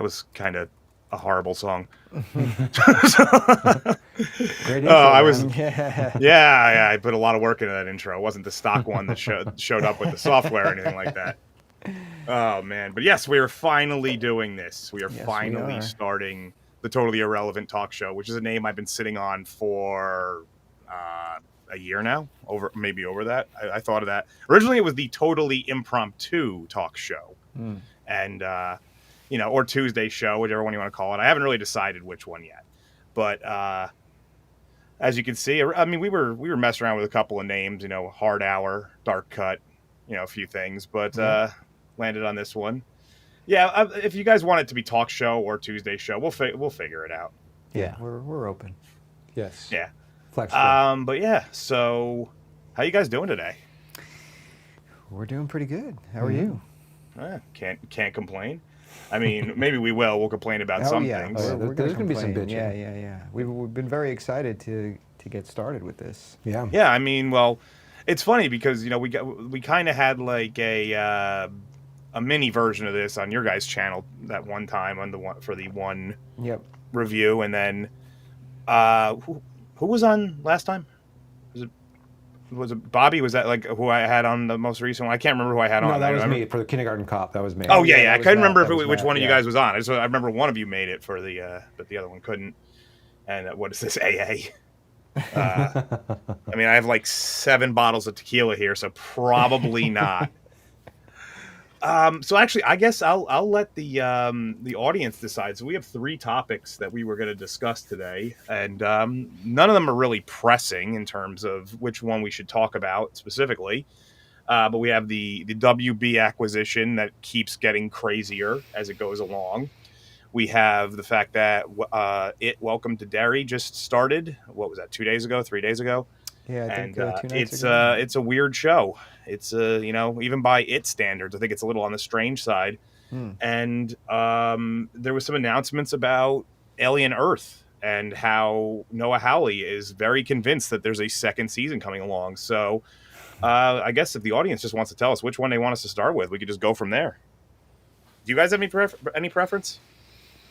That was kind of a horrible song. Great Oh, intro, I was, man. Yeah. yeah, I put a lot of work into that intro. It wasn't the stock one that showed up with the software or anything like that. Oh man, but yes, we are finally doing this. We are Yes, we finally are. starting the Totally Irrelevant Talk Show, which is a name I've been sitting on for a year now, maybe over that. I thought of that originally. It was the Totally Impromptu Talk Show, and or Tuesday Show, whichever one you want to call it. I haven't really decided which one yet, but as you can see, I mean, we were messing around with a couple of names, Hard Hour, Dark Cut, a few things, but landed on this one. Yeah, if you guys want it to be Talk Show or Tuesday Show, we'll figure it out. Yeah, we're open. Yes. Yeah. Flexible. But yeah, so how you guys doing today? We're doing pretty good. How are you? Can't complain. I mean, maybe we will. We'll complain about some things. We're There's gonna gonna be some complain. bitching. Yeah. We've been very excited to get started with this. Yeah. Yeah, I mean, well, it's funny because we kind of had like a mini version of this on your guys' channel that one time on the one for the one review, and then who was on last time? Was it Bobby? Was that like who I had on the most recent one? I can't remember who I had on. No, that was me for the Kindergarten Cop. That was me. Oh yeah. I couldn't remember which Matt, one of you guys was on. I remember one of you made it for the, but the other one couldn't. And what is this AA? I mean, I have like 7 bottles of tequila here, so probably not. So actually, I guess I'll let the audience decide. So we have 3 topics that we were going to discuss today, and none of them are really pressing in terms of which one we should talk about specifically. But we have the WB acquisition that keeps getting crazier as it goes along. We have the fact that Welcome to Derry just started. What was that? 2 days ago? 3 days ago? Yeah, I think 2 nights ago. It's a weird show. It's even by its standards, I think it's a little on the strange side. And there was some announcements about Alien Earth and how Noah Hawley is very convinced that there's a second season coming along. So I guess if the audience just wants to tell us which one they want us to start with, we could just go from there. Do you guys have any preference?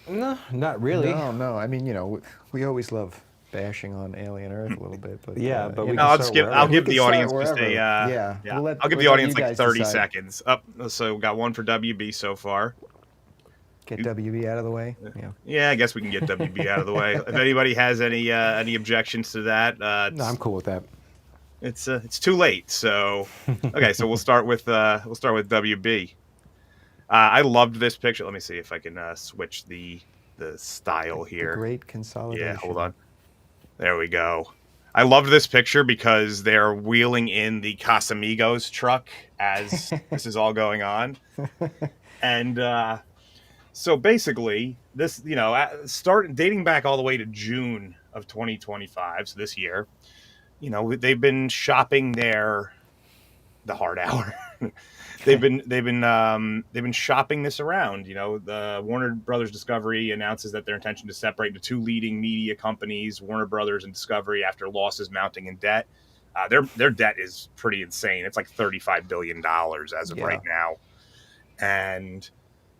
No, not really. No. I mean, we always love bashing on Alien Earth a little bit, but but I'll give the audience just a I'll give the audience like 30 seconds. So we got one for WB so far. Get WB out of the way. Yeah, I guess we can get WB out of the way. If anybody has any objections to that, no, I'm cool with that. It's too late. So okay, so we'll start with WB. I loved this picture. Let me see if I can switch the style here. The great consolidation. Yeah, hold on. There we go. I loved this picture because they're wheeling in the Casamigos truck as this is all going on. And so basically, this, dating back all the way to June of 2025, so this year, they've been shopping the Hard Hour. They've been shopping this around. The Warner Brothers Discovery announces that their intention to separate the 2 leading media companies, Warner Brothers and Discovery, after losses mounting in debt. Their debt is pretty insane. It's like $35 billion as of right now. And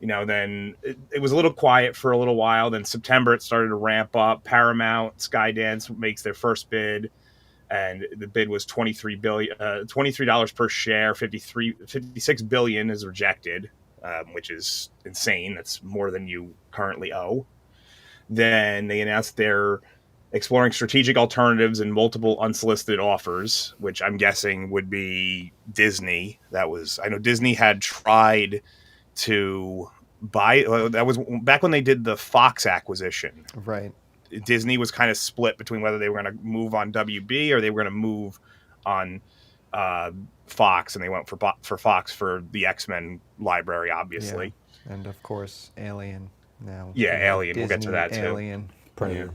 then it was a little quiet for a little while. Then September it started to ramp up. Paramount, Skydance makes their first bid. And the bid was $23 per share. 56 billion is rejected, which is insane. That's more than you currently owe. Then they announced they're exploring strategic alternatives and multiple unsolicited offers, which I'm guessing would be Disney. I know Disney had tried to buy. That was back when they did the Fox acquisition, right? Disney was kind of split between whether they were going to move on WB or they were going to move on Fox, and they went for Fox for the X-Men library, obviously. Yeah. And of course, Alien now. Yeah, Alien. Disney, we'll get to that too. Alien. Predator.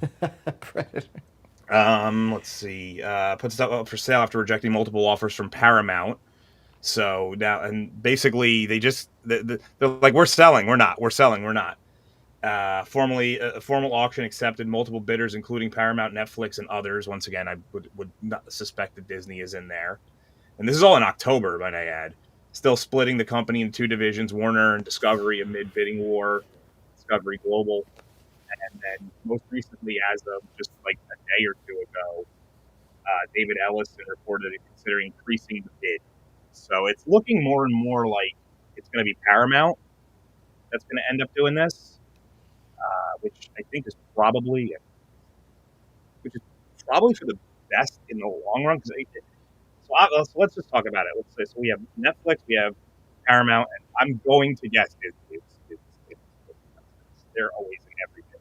Predator. Let's see. Puts it up for sale after rejecting multiple offers from Paramount. So now, and basically, they're like, we're selling, we're not. We're selling, we're not. A formal auction accepted multiple bidders, including Paramount, Netflix, and others. Once again, I would not suspect that Disney is in there. And this is all in October, might I add. Still splitting the company into 2 divisions, Warner and Discovery, amid bidding war. Discovery Global, and then most recently, as of just like a day or two ago, David Ellison reported considering increasing the bid. So it's looking more and more like it's going to be Paramount that's going to end up doing this, which I think is probably for the best in the long run. So let's just talk about it. Let's say so we have Netflix, we have Paramount, and I'm going to guess they're always in everything.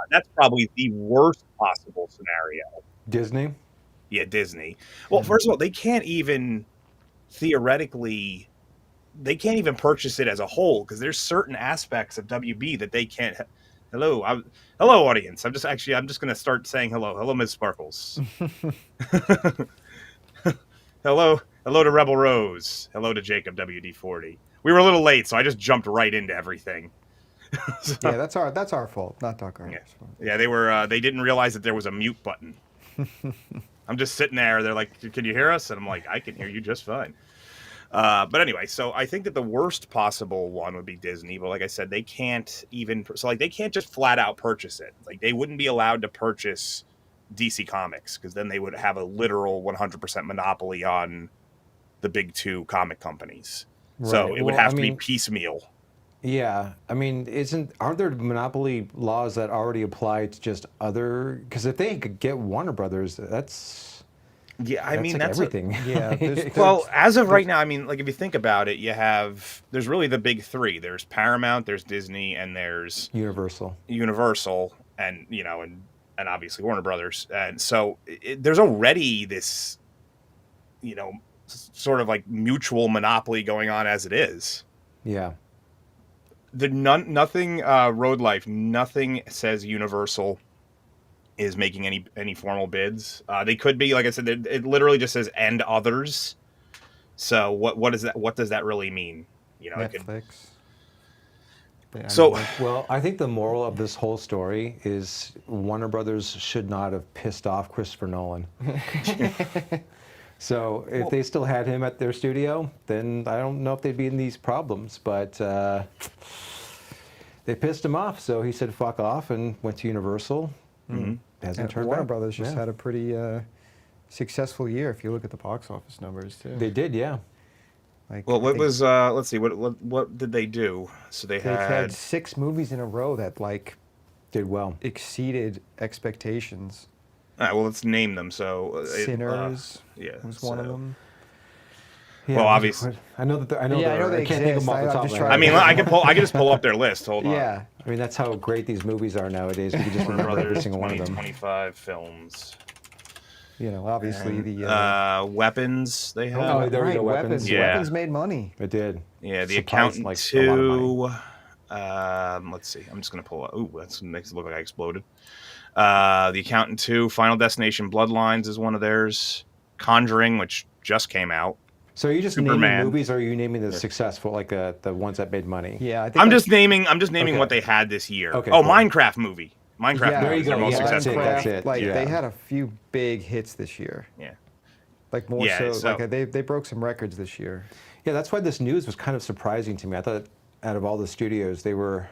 That's probably the worst possible scenario. Disney. Yeah, Disney. Well, first of all, they can't even theoretically they can't even purchase it as a whole because there's certain aspects of WB that they can't. Hello, hello, audience. I'm just going to start saying hello, Ms. Sparkles. hello to Rebel Rose. Hello to Jacob WD40. We were a little late, so I just jumped right into everything. So, yeah, that's our fault, not Doc Arnold's fault. Yeah, they didn't realize that there was a mute button. I'm just sitting there. They're like, "Can you hear us?" And I'm like, "I can hear you just fine." But anyway, so I think that the worst possible one would be Disney. But like I said, they can't they can't just flat out purchase it. Like they wouldn't be allowed to purchase DC Comics because then they would have a literal 100% monopoly on the big two comic companies. Right. So it would have to be piecemeal. Yeah, I mean, aren't there monopoly laws that already apply to just other? Because if they could get Warner Brothers, that's everything. Well, as of right now, I mean, like if you think about it, there's really the big three. There's Paramount, there's Disney, and there's Universal, and and obviously Warner Brothers. And so there's already this, sort of like mutual monopoly going on as it is. Yeah. Nothing Road Life, nothing says Universal is making any formal bids. They could be, like I said, it literally just says "and others." So what is that? What does that really mean? Netflix. I think the moral of this whole story is Warner Brothers should not have pissed off Christopher Nolan. So if they still had him at their studio, then I don't know if they'd be in these problems. But they pissed him off, so he said "fuck off" and went to Universal. Mm-hmm. Hasn't turned Warner back. Brothers just had a pretty successful year if you look at the box office numbers too. They did, yeah. Let's see, what did they do? So they had 6 movies in a row that did well, exceeded expectations. All right, well, let's name them. So Sinners was one of them. Yeah, well, obviously, I know that. I know they I can't think of them off the top of my head. I mean, I can just pull up their list. Hold on. Yeah, I mean that's how great these movies are nowadays. We can just remember every single one of them. 25 films. Obviously the weapons they have. Oh, there we go. Weapons. Yeah. Weapons made money. It did. Yeah, The Accountant 2. Let's see. I'm just gonna pull up. Ooh, that makes it look like I exploded. The Accountant 2, Final Destination Bloodlines is one of theirs. Conjuring, which just came out. So are you just naming movies, or are you naming the successful, like the ones that made money? Yeah, I think I'm just naming what they had this year. Okay, cool. cool. Minecraft movie. Minecraft there you go. Their most successful. That's it. They had a few big hits this year. Yeah. They broke some records this year. Yeah, that's why this news was kind of surprising to me. I thought out of all the studios, they were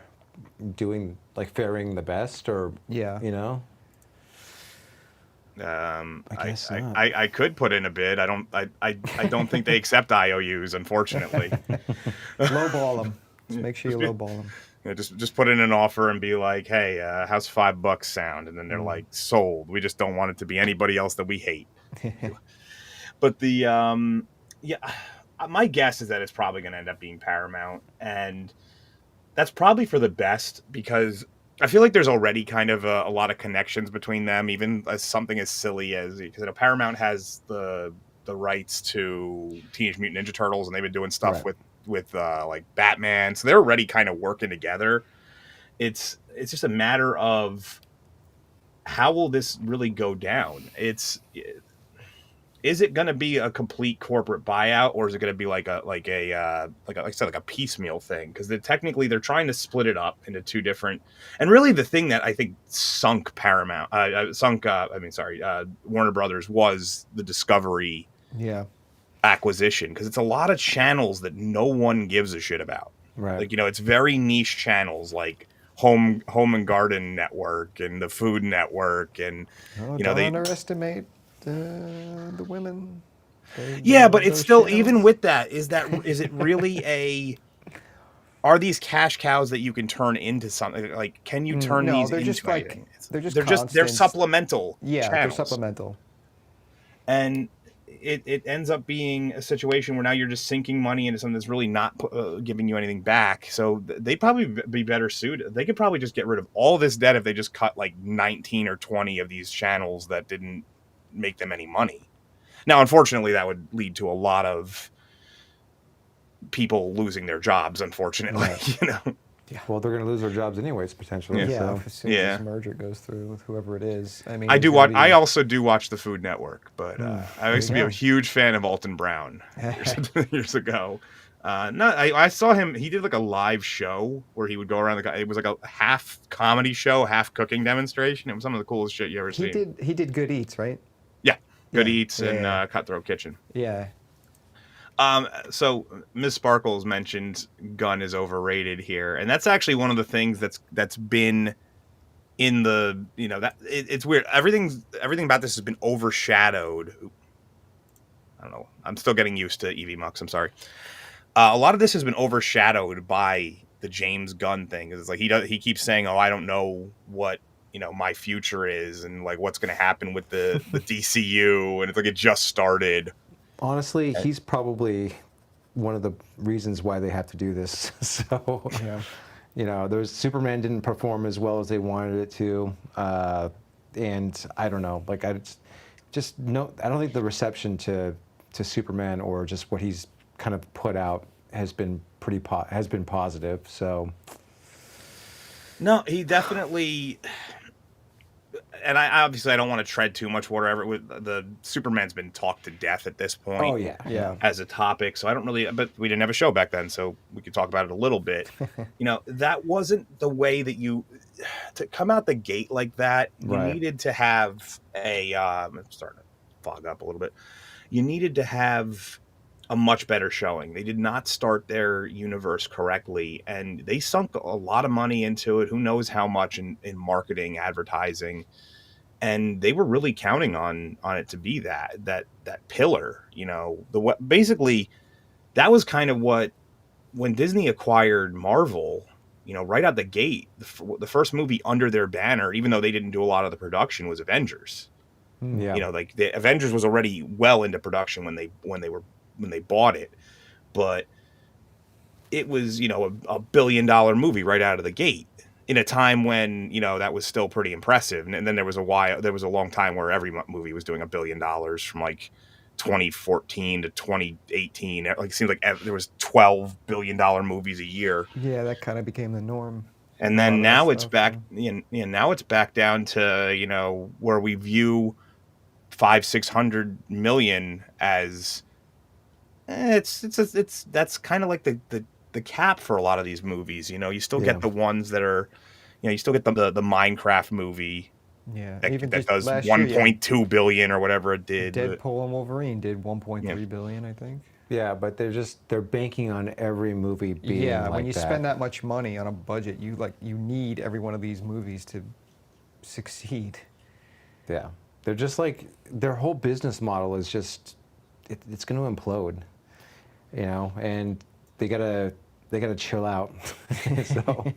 doing faring the best, or I guess not. I could put in a bid. I don't think they accept IOUs, unfortunately. Lowball them. Just make sure you lowball them. Yeah, just put in an offer and be like, hey, how's $5 sound? And then they're like, sold. We just don't want it to be anybody else that we hate. But my guess is that it's probably going to end up being Paramount, and that's probably for the best because I feel like there's already kind of a lot of connections between them, even as something as silly as because Paramount has the rights to Teenage Mutant Ninja Turtles, and they've been doing stuff with like Batman, so they're already kind of working together. It's just a matter of how will this really go down. Is it going to be a complete corporate buyout, or is it going to be like I said, like a piecemeal thing? Because technically they're trying to split it up into two different. And really, the thing that I think sunk Warner Brothers was the Discovery acquisition, because it's a lot of channels that no one gives a shit about. Right. Like, it's very niche channels like Home and Garden Network and the Food Network, and Oh, they don't underestimate the women. They yeah, but love it's those still, even channels. with that, is it really are these cash cows that you can turn into something? Like, can you turn No, these they're just into like anything? they're just They're constants. supplemental Yeah, they're channels, supplemental. and it ends up being a situation where now you're just sinking money into something that's really not giving you anything back. So they probably be better suited. They could probably just get rid of all this debt if they just cut like 19 or 20 of these channels that didn't make them any money. Now, unfortunately, that would lead to a lot of people losing their jobs, unfortunately. Right. Yeah. Well, they're going to lose their jobs anyways, potentially. Yeah. Yeah, So. as soon as this merger goes through with whoever it is. I mean, I there's do going to watch. be. I also do watch the Food Network, but I there used to you be a go. huge fan of Alton Brown years ago. I saw him. He did like a live show where he would go around it was like a half comedy show, half cooking demonstration. It was some of the coolest shit you ever He seen. did Good Eats, right? Yeah, Good Yeah, Eats and yeah, Cutthroat Kitchen. yeah. So Ms. Sparkles mentioned Gunn is overrated here, and that's actually one of the things that's been in the that it's weird. Everything about this has been overshadowed. I don't know. I'm still getting used to EV Mux. I'm sorry. A lot of this has been overshadowed by the James Gunn thing. It's like he keeps saying, "Oh, I don't know what my future is, and like what's going to happen with the DCU," and it's like it just started. Honestly, he's probably one of the reasons why they have to do this. So, Yeah. there's Superman didn't perform as well as they wanted it to, and I don't know. Like I just no, I don't think the reception to Superman or just what he's kind of put out has been has been positive. So, No, he definitely. And I don't want to tread too much water. The Superman's been talked to death at this point. oh yeah, Yeah. As a topic, so I don't really. But we didn't have a show back then, so we could talk about it a little bit. That wasn't the way that to come out the gate like that. You Right. needed to have I'm starting to fog up a little bit. You needed to have a much better showing. They did not start their universe correctly, and they sunk a lot of money into it. Who knows how much in marketing, advertising, and they were really counting on it to be that pillar. Basically that was kind of what, when Disney acquired Marvel, right out the gate, the first movie under their banner, even though they didn't do a lot of the production, was Avengers. Yeah. Like the Avengers was already well into production when they bought it, but it was a $1 billion movie right out of the gate in a time when that was still pretty impressive. And then there was a long time where every movie was doing $1 billion from like 2014 to 2018. Like it seemed like there was $12 billion movies a year. Yeah, that kind of became the norm. And then now it's back. Now it's back down to where we view 500-600 million as that's kind of like the cap for a lot of these movies. You still get the ones that are, you still get the Minecraft movie. Yeah, that even does just last year, 1.2 billion or whatever it did. Deadpool and Wolverine did 1.3 billion, I think. Yeah, but they're banking on every movie being like when you that. spend that much money on a budget, you need every one of these movies to succeed. Yeah, they're just like, their whole business model is just it's going to implode, and they gotta chill out. So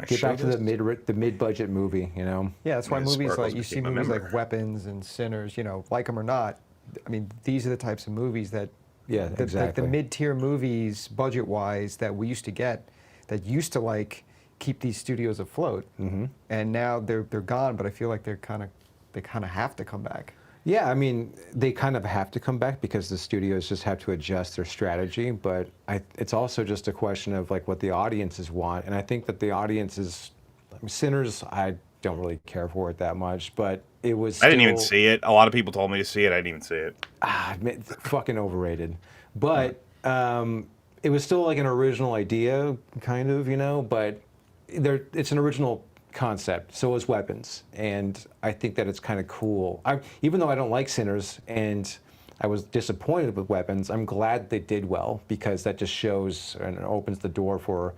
get back to the mid-budget movie, Yeah, that's why movies like, you see movies like Weapons and Sinners, like them or not. I mean, these are the types of movies that exactly. the mid-tier movies, budget-wise, that we used to get, that used to like keep these studios afloat, and now they're gone. But I feel like they kind of have to come back. Yeah, I mean, they kind of have to come back because the studios just have to adjust their strategy. But it's also just a question of like what the audiences want, and I think that the audiences, Sinners, I don't really care for it that much, but it was. I didn't even see it. A lot of people told me to see it. I didn't even see it. Fucking overrated. But it was still like an original idea, kind of, but it's an original concept. So is Weapons, and I think that it's kind of cool. Even though I don't like Sinners, and I was disappointed with Weapons. I'm glad they did well because that just shows and opens the door for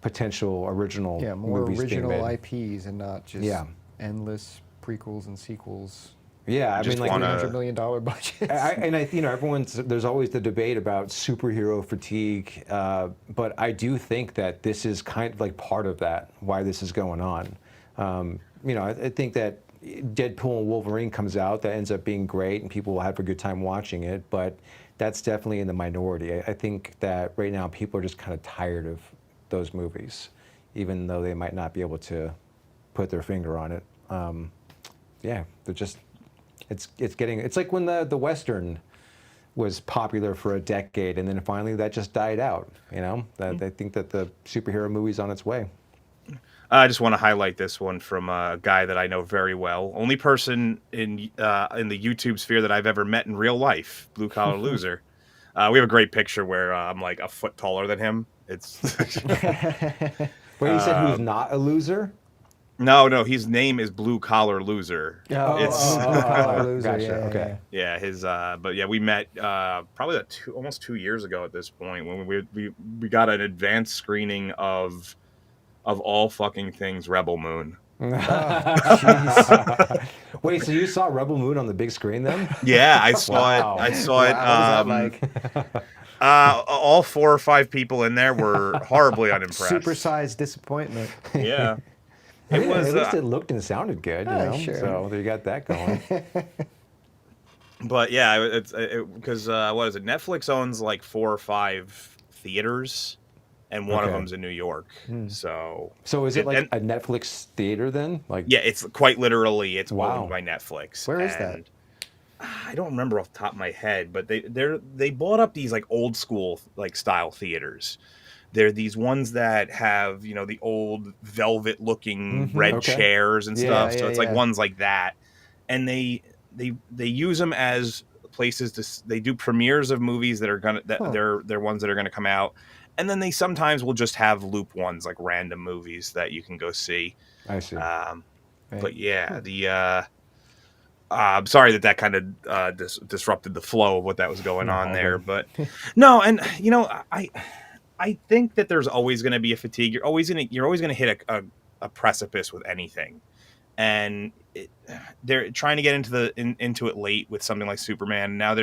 potential original Yeah, more movies original being made. IPs and not just Yeah. endless prequels and sequels. Yeah, I Just mean, like, wanna- $300 million budgets. there's always the debate about superhero fatigue, but I do think that this is kind of like part of that, why this is going on. I think that Deadpool and Wolverine comes out, that ends up being great, and people will have a good time watching it, but that's definitely in the minority. I think that right now people are just kind of tired of those movies, even though they might not be able to put their finger on it. Yeah, they're just, it's like when the Western was popular for a decade, and then finally that just died out. I think that the superhero movie's on its way. I just want to highlight this one from a guy that I know very well. Only person in the YouTube sphere that I've ever met in real life, Blue Collar Loser. We have a great picture where I'm like a foot taller than him. It's Wait, you said who's not a loser? no, his name is Blue Collar Loser. It's Loser, Gotcha, yeah, okay. yeah, his but yeah, we met probably almost 2 years ago at this point when we got an advanced screening of all fucking things Rebel Moon. Wait, so you saw Rebel Moon on the big screen then? Yeah, I saw Wow. it. I saw it. Wow, what was that like? All 4 or 5 people in there were horribly unimpressed. Supersized disappointment. Yeah, It it was. At least it looked and sounded good, Sure. So you got that going. But yeah, it's because what is it? Netflix owns like 4 or 5 theaters, and one of Okay. them's in New York. So So is it like and- a Netflix theater then? Like, yeah, it's quite literally it's Wow. owned by Netflix. Where is that? And I don't remember off the top of my head, but they bought up these like old school like style theaters. They're these ones that have the old velvet looking red okay. chairs and Yeah, stuff. So yeah, it's like yeah. ones like that, and they use them as places they do premieres of movies that are they're ones that are gonna come out, and then they sometimes will just have loop ones like random movies that you can go see. I see. But yeah, I'm sorry that kind of disrupted the flow of what that was going on all there, good. but no, and I think that there's always going to be a fatigue. You're always going to hit a precipice with anything, and they're trying to get into it late with something like Superman. Now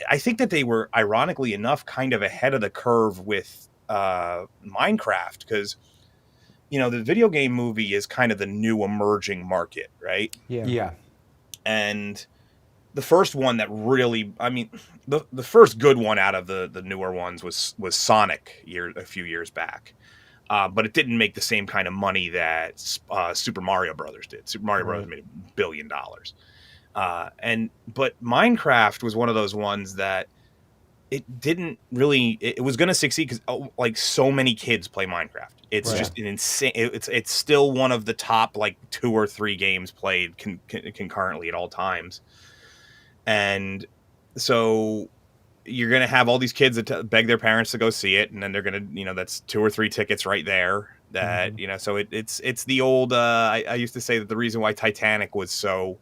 I think that they were ironically enough kind of ahead of the curve with Minecraft because the video game movie is kind of the new emerging market, right? Yeah. And the first one that really, I mean, the first good one out of the newer ones was Sonic a few years back, but it didn't make the same kind of money that Super Mario Brothers did. Super Mario Brothers made $1 billion, but Minecraft was one of those ones that it didn't really. It was going to succeed because like so many kids play Minecraft. It's just an insane. It's still one of the top like 2 or 3 games played concurrently at all times. And so you're going to have all these kids that beg their parents to go see it. And then they're going to, that's 2 or 3 tickets right there that, so it's the old, I used to say that the reason why Titanic was so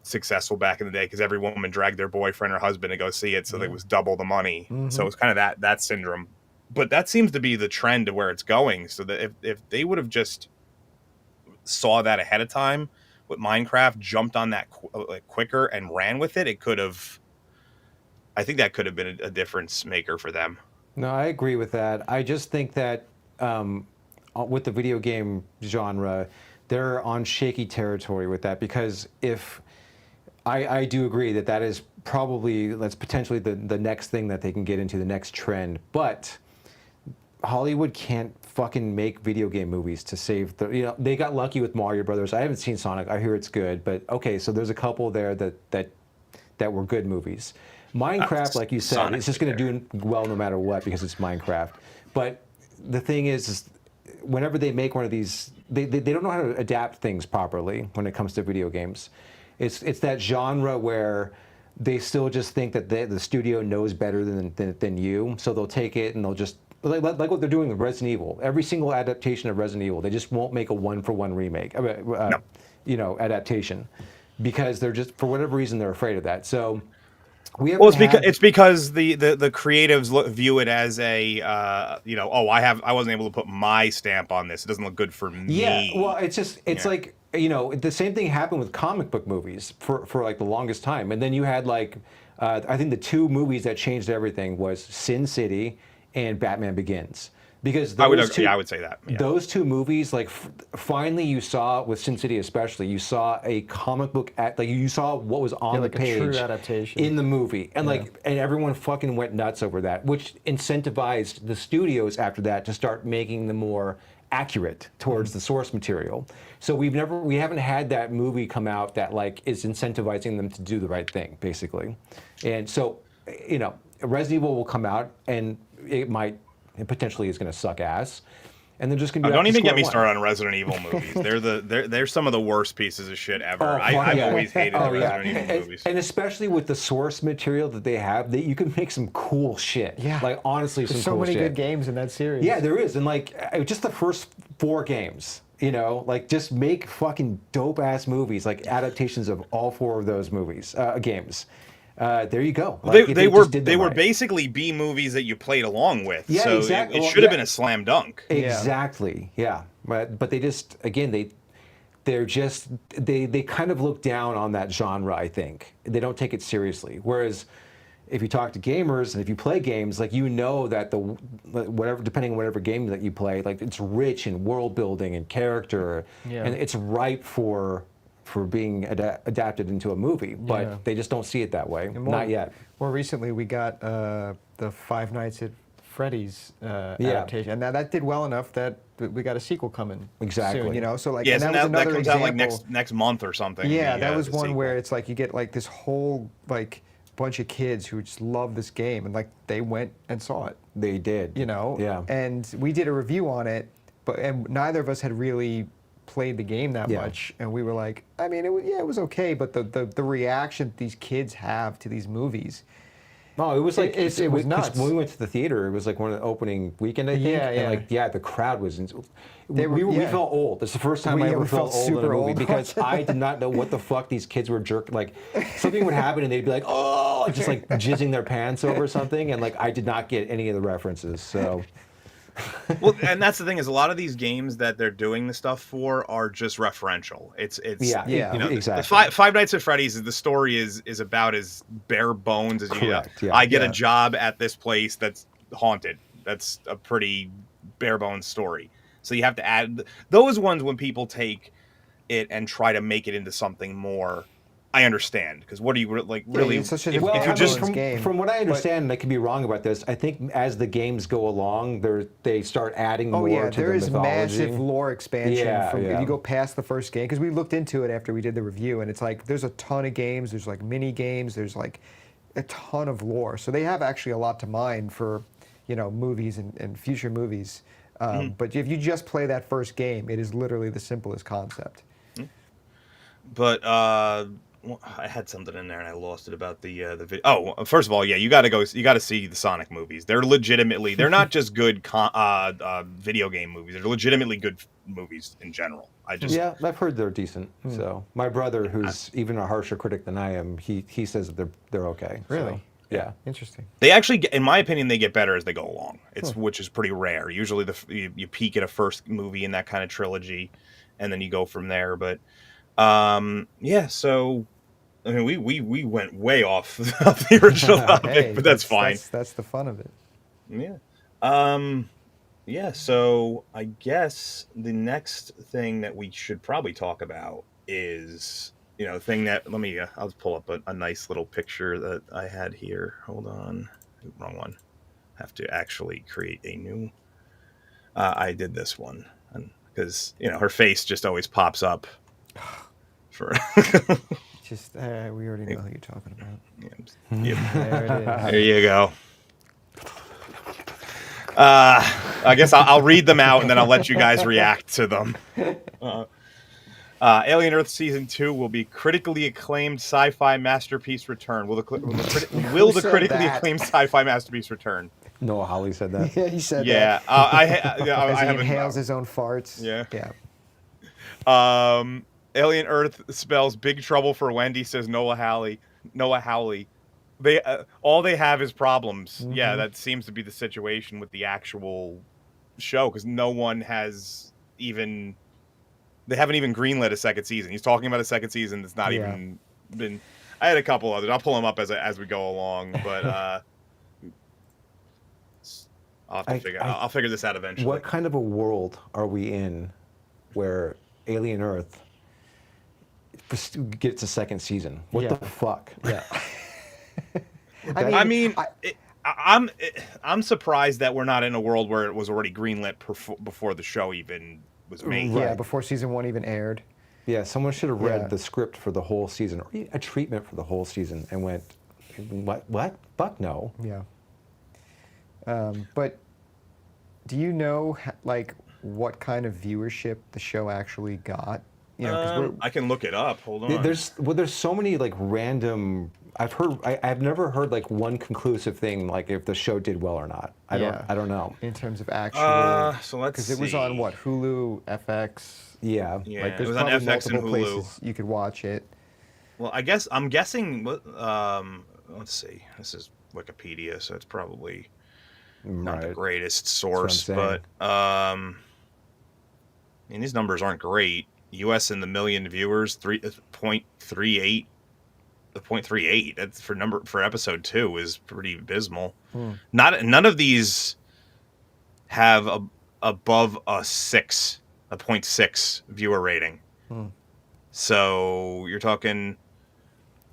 successful back in the day, because every woman dragged their boyfriend or husband to go see it. So it was double the money. So it's kind of that syndrome, but that seems to be the trend of where it's going. So that if they would have just saw that ahead of time, with Minecraft, jumped on that quicker and ran with it, I think that could have been a difference maker for them. No, I agree with that. I just think that with the video game genre, they're on shaky territory with that because if I do agree that is that's potentially the next thing that they can get into, the next trend, but Hollywood can't fucking make video game movies to save they got lucky with Mario Brothers. I haven't seen Sonic. I hear it's good, but okay, so there's a couple there that were good movies. Minecraft, like you said, Sonic it's just going to do well no matter what because it's Minecraft. But the thing is whenever they make one of these, they don't know how to adapt things properly when it comes to video games. It's that genre where they still just think that the studio knows better than you, so they'll take it and they'll just like what they're doing with Resident Evil. Every single adaptation of Resident Evil, they just won't make a 1-for-1 remake, adaptation. because they're just, for whatever reason, they're afraid of that. So we Well, haven't had. it's because the creatives view it as a oh, I wasn't able to put my stamp on this. It doesn't look good for Yeah, me. well, it's like, the same thing happened with comic book movies for like the longest time, and then you had like I think the two movies that changed everything was Sin City and Batman Begins, because I would those two, I would say that. Yeah. those two movies, like finally you saw with Sin City especially, you saw a comic book like you saw what was on like the a page true adaptation. in the movie, and and everyone fucking went nuts over that, which incentivized the studios after that to start making them more accurate towards the source material. So we haven't had that movie come out that like is incentivizing them to do the right thing, basically. And so, Resident Evil will come out and it potentially is going to suck ass. And they're just going to be Don't even get me one. started on Resident Evil movies. They're some of the worst pieces of shit ever. Oh, I've yeah. always hated the yeah. Resident Evil movies. And especially with the source material that they have, that you can make some cool shit. Yeah. Like honestly, There's some so cool many shit. good games in that series. Yeah, there is. And like just the first 4 games, like just make fucking dope ass movies, like adaptations of all 4 of those games. There you go. Like, They were right. basically B movies that you played along with. Yeah, so exactly. it Well, should have yeah. been a slam dunk. Exactly. Yeah. But they just, again, they kind of look down on that genre, I think. They don't take it seriously. Whereas if you talk to gamers and if you play games, like that depending on whatever game that you play, like it's rich in world building and character, and it's ripe for being adapted into a movie. But they just don't see it that way. Not yet. More recently, we got the Five Nights at Freddy's adaptation, and that did well enough that we got a sequel coming. Exactly. Soon, so like, Yeah, and so that was that another comes example. out like next month or something. Yeah, that was the one sequel. where it's like you get like this whole like bunch of kids who just love this game, and like they went and saw it. They did. Yeah. And we did a review on it, and neither of us had really played the game that much, and we were like, I mean, it was okay, but the reaction these kids have to these movies. No, it was like it was nuts. When we went to the theater, it was like one of the opening weekend, I think. Yeah, yeah. And like, the crowd was. We yeah. felt old. It's the first time I ever we felt old in a super movie old. because I did not know what the fuck these kids were Like something would happen and they'd be like, oh, just like jizzing their pants over something, and like I did not get any of the references. So. Well, and that's the thing is a lot of these games that they're doing the stuff for are just referential. It's exactly. Five Nights at Freddy's. The story is about as bare bones as you get. Correct, yeah. I get a job at this place that's haunted. That's a pretty bare bones story. So you have to add those ones when people take it and try to make it into something more. I understand, because what do you like really? It's such a if you just game. From what I understand, and I could be wrong about this, I think as the games go along, they start adding more to the mythology. There is massive lore expansion Yeah. you go past the first game, because we looked into it after we did the review, and it's like there's a ton of games, there's like mini games, there's like a ton of lore. So they have actually a lot to mine for movies and future movies. But if you just play that first game, it is literally the simplest concept. But I had something in there and I lost it about the video. Oh, first of all, yeah, you got to see the Sonic movies. They're not just good video game movies. They're legitimately good movies in general. I've heard they're decent. So my brother, who's even a harsher critic than I am, he says that they're okay. Really? So, yeah. Interesting. They actually, in my opinion, they get better as they go along. Which is pretty rare. Usually, you peak at a first movie in that kind of trilogy, and then you go from there. But so I mean, we went way off the original topic, but that's fine. That's the fun of it. Yeah. So I guess the next thing that we should probably talk about is thing that I'll pull up a nice little picture that I had here. Hold on, wrong one. Have to actually create a new. I did this one because her face just always pops up. For we already know who you're talking about. Yep. There it is. There you go. I guess I'll read them out and then I'll let you guys react to them. Alien Earth Season 2 will be critically acclaimed sci-fi masterpiece return. Will the critically acclaimed sci-fi masterpiece return? Noah Hawley said that. Yeah, he said that. As he inhales his own farts. Yeah. Alien Earth spells Big Trouble for Wendy, says Noah Hawley. Noah Howley. They all they have is problems. Mm-hmm. Yeah, that seems to be the situation with the actual show because no one has even. They haven't even greenlit a second season. He's talking about a second season that's not even been. I had a couple others. I'll pull them up as we go along, but I'll have to figure. I'll figure this out eventually. What kind of a world are we in where Alien Earth gets a second season? What the fuck? Yeah. I'm surprised that we're not in a world where it was already greenlit before the show even was made. Yeah, before season 1 even aired. Yeah, someone should have read the script for the whole season, or a treatment for the whole season, and went, what? Fuck no. Yeah. But do you know, like, what kind of viewership the show actually got? You know, 'cause I can look it up. Hold on. There's so many like random. I've never heard like one conclusive thing like if the show did well or not. I don't know. In terms of actual, so let's because it was on what, Hulu, FX. Yeah. Like there's it was on probably FX and multiple Hulu. places you could watch it. Well, I'm guessing. Let's see. This is Wikipedia, so it's probably not the greatest source, but I mean these numbers aren't great. U.S. in the million viewers, 3.38. The 0.38. That's for episode 2 is pretty abysmal. None of these have above a 0.6 viewer rating. So you're talking,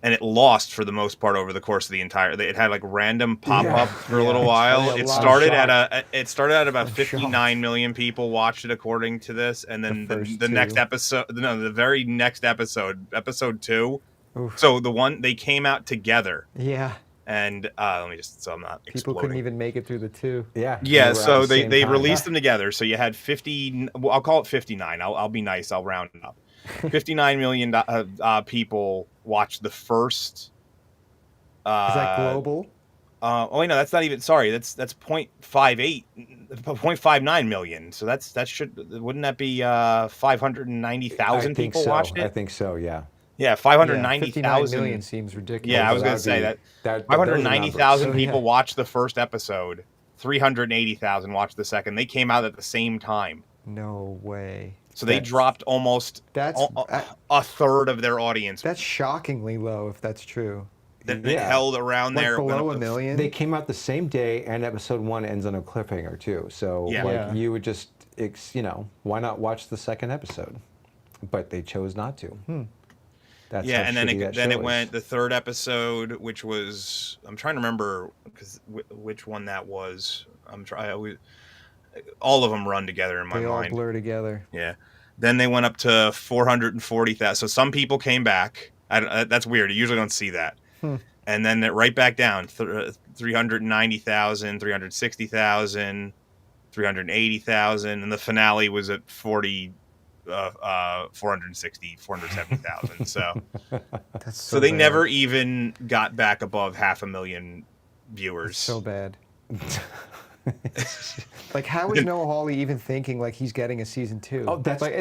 and it lost for the most part over the course of the entire. It had like random pop up for a little while. It started at about 59 million people watched it according to this, and then the next episode, the very next episode, episode 2. Oof. So they came out together. Yeah. And let me just, so I'm not People exploding. couldn't even make it through the 2. Yeah. Yeah. So they released them together. So you had 50. Well, I'll call it 59. I'll be nice. I'll round it up. 59 million people watched the first. Is that global? Oh wait, no, that's not even. Sorry, that's 0.58, 0.59 million. So wouldn't that be 590,000 people watched it? I think so. Yeah. Yeah, 590,000 million seems ridiculous. Yeah, I was going to say that 590,000 people watched the first episode. 380,000 watched the second. They came out at the same time. No way. So they dropped almost a third of their audience. That's shockingly low if that's true. It held around there. Below a million? They came out the same day, and episode 1 ends on a cliffhanger, too. So you would just, why not watch the second episode? But they chose not to. That's and then it went the third episode, which was, I'm trying to remember which one that was. All of them run together in my mind. They all blur together. Yeah. Then they went up to 440,000. So some people came back. That's weird. You usually don't see that. And then right back down, 390,000, 360,000, 380,000, and the finale was at 470,000. So, so they never even got back above 500,000 viewers. That's so bad. Like, how is Noah Hawley even thinking like he's getting a season 2? Oh, that's what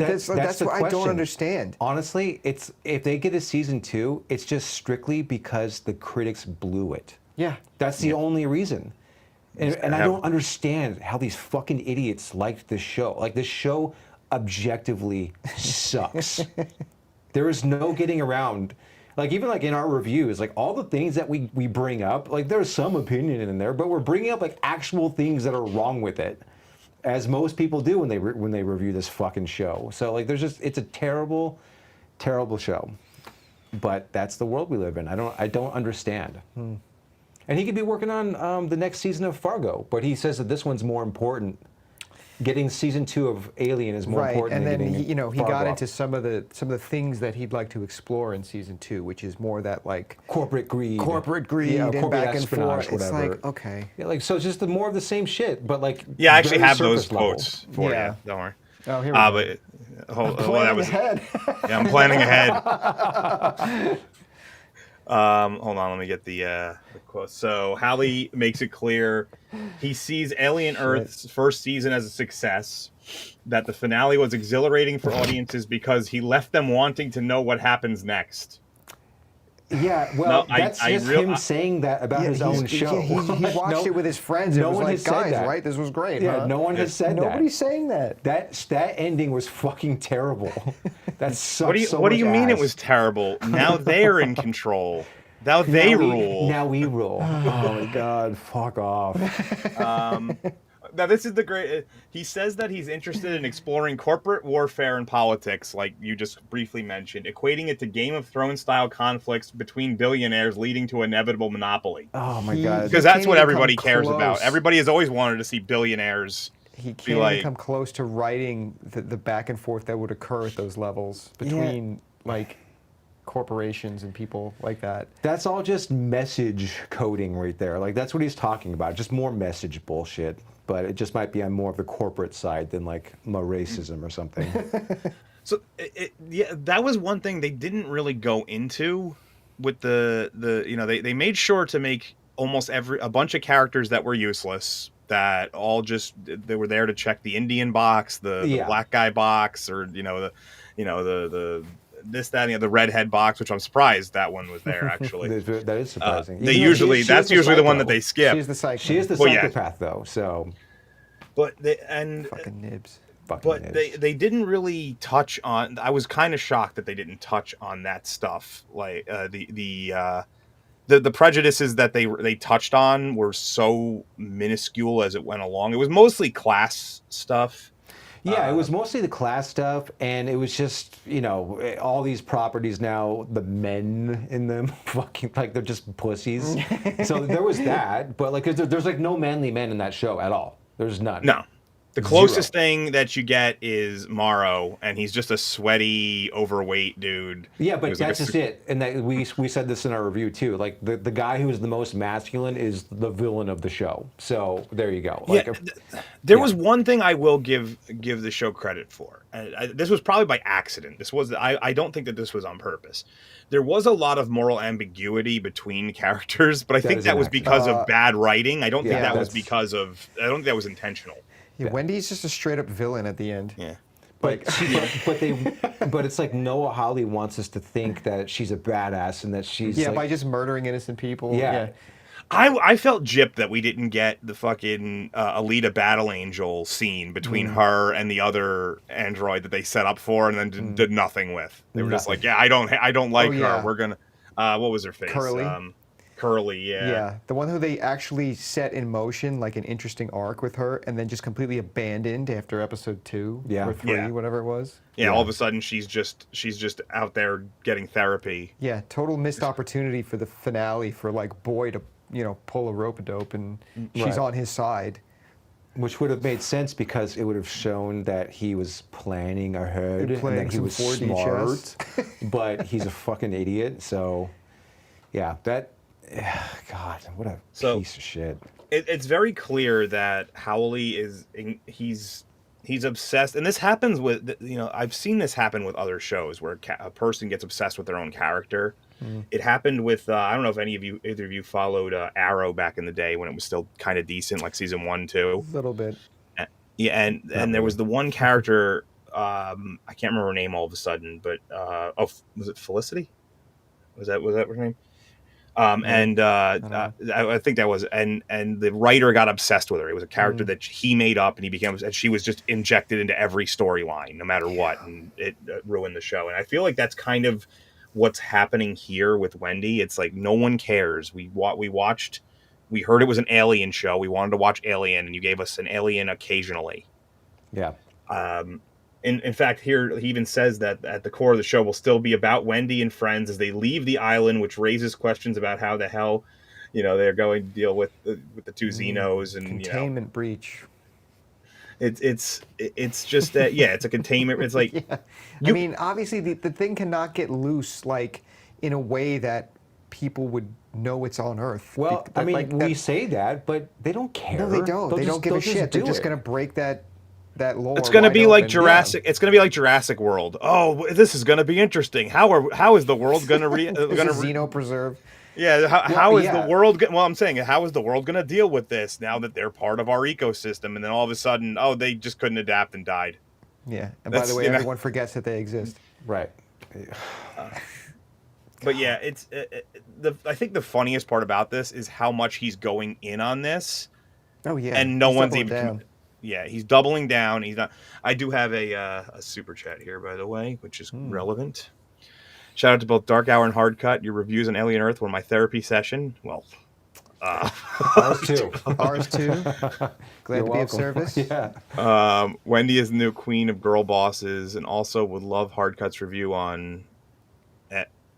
I don't understand. Honestly, if they get a season 2, it's just strictly because the critics blew it. Yeah, that's the only reason. And I don't understand how these fucking idiots liked this show. Like, this show objectively sucks. There is no getting around. Like, even like in our reviews, like all the things that we bring up, like there's some opinion in there, but we're bringing up like actual things that are wrong with it, as most people do when they review this fucking show. So like, it's a terrible, terrible show. But that's the world we live in. I don't understand. And he could be working on the next season of Fargo, but he says that this one's more important. Getting season 2 of Alien is more important. And then he got up. into some of the things that he'd like to explore in season 2, which is more that like corporate greed, and corporate back and forth. Whatever. It's like, okay, like so it's just more of the same shit, but like I actually have those quotes for you. Don't worry. Oh, here we go. But I'm planning ahead. Yeah, I'm planning ahead. Hold on, let me get the quote. So Hallie makes it clear he sees Alien Shit. Earth's first season as a success, that the finale was exhilarating for audiences because he left them wanting to know what happens next. Yeah, No, well, that's just him saying that about his own show. He watched it with his friends. no It was one like, has said guys, that. right? This was great. Yeah, huh? no one has said that. Nobody's saying that. That ending was fucking terrible. That sucks What do you so What do much you mean it ass. was terrible? Now they're in control. Now they rule. Now we rule. Oh my god, fuck off. Now this is the great. He says that he's interested in exploring corporate warfare and politics, like you just briefly mentioned, equating it to Game of Thrones style conflicts between billionaires leading to inevitable monopoly. Oh my god. Because that's what everybody cares about. close. Everybody has always wanted to see billionaires. He be can't like, even come close to writing the back and forth that would occur at those levels between like corporations and people like that. That's all just message coding right there. Like that's what he's talking about. Just more message bullshit. But it just might be on more of the corporate side than like racism or something. So yeah, that was one thing they didn't really go into with the they made sure to make almost a bunch of characters that were useless, that all just they were there to check the Indian box, the black guy box, or the this, that, and the redhead box, which I'm surprised that one was there actually. That is surprising. They usually that's usually the one that they skip. She's the psycho. She is the psychopath though, so. But fucking nibs. But they didn't really touch on. I was kind of shocked that they didn't touch on that stuff. Like the prejudices that they touched on were so minuscule as it went along. It was mostly class stuff. Yeah, it was mostly the class stuff, and it was just, all these properties now, the men in them, fucking, like, they're just pussies. So there was that, but, like, there's like, no manly men in that show at all. There's none. No. The closest thing that you get is Morrow, and he's just a sweaty, overweight dude. Yeah, but that's just it. And that we said this in our review too. Like the guy who is the most masculine is the villain of the show. So there you go. Like, there was one thing I will give the show credit for. This was probably by accident. I don't think that this was on purpose. There was a lot of moral ambiguity between characters, but I think that was because of bad writing. I don't think that was because of. I don't think that was intentional. Yeah, Wendy's just a straight up villain at the end. Yeah. But it's like Noah Hawley wants us to think that she's a badass and that she's by just murdering innocent people. Yeah. I felt gypped that we didn't get the fucking Alita Battle Angel scene between her and the other android that they set up for and then did nothing with. They were just like, I don't like her. We're gonna what was her face? Curly, yeah. Yeah, the one who they actually set in motion, like an interesting arc with her, and then just completely abandoned after episode 2 or 3, whatever it was. Yeah, all of a sudden she's just out there getting therapy. Yeah, total missed opportunity for the finale for like Boy to pull a rope-a-dope, and she's on his side. Which would have made sense because it would have shown that he was planning ahead and that he was 4D smart, but he's a fucking idiot. So, yeah, God, what a piece of shit. It's very clear that Howley he's obsessed, and this happens with I've seen this happen with other shows where a person gets obsessed with their own character. It happened with I don't know if either of you followed Arrow back in the day when it was still kind of decent, like season 1, 2. A little bit. Yeah, and there was the one character I can't remember her name all of a sudden, but was it Felicity? Was that her name? I think that was, and the writer got obsessed with her. It was a character that he made up, and she was just injected into every storyline, no matter what, and it ruined the show. And I feel like that's kind of what's happening here with Wendy. It's like no one cares. We heard it was an Alien show. We wanted to watch Alien, and you gave us an Alien occasionally. Yeah. In fact, here he even says that at the core of the show will still be about Wendy and friends as they leave the island, which raises questions about how the hell, they're going to deal with the two Xenos and containment breach. It's just that it's a containment. It's like I mean, obviously the thing cannot get loose like in a way that people would know it's on Earth. Well, we say that, but they don't care. No, they don't. They don't give a shit. They're just going to break that that lore. It's going to wide be like open. Jurassic. It's going to be like Jurassic World. Oh, this is going to be interesting. How is the world going to This is Xenopreserve. Yeah, Well, how is the yeah. world? Well, I'm saying, how is the world going to deal with this now that they're part of our ecosystem? And then all of a sudden, oh, they just couldn't adapt and died. Yeah, and by the way, everyone forgets that they exist. Right. But yeah, I think the funniest part about this is how much he's going in on this, Oh yeah, and no he's one's doubling even. down. Yeah, he's doubling down. He's not. I do have a super chat here, by the way, which is relevant. Shout out to both Dark Hour and Hard Cut. Your reviews on Alien Earth were my therapy session. Well, Ours too. Ours too. Glad You're to be of welcome. service. Yeah. Wendy is the new queen of girl bosses, and also would love Hard Cut's review on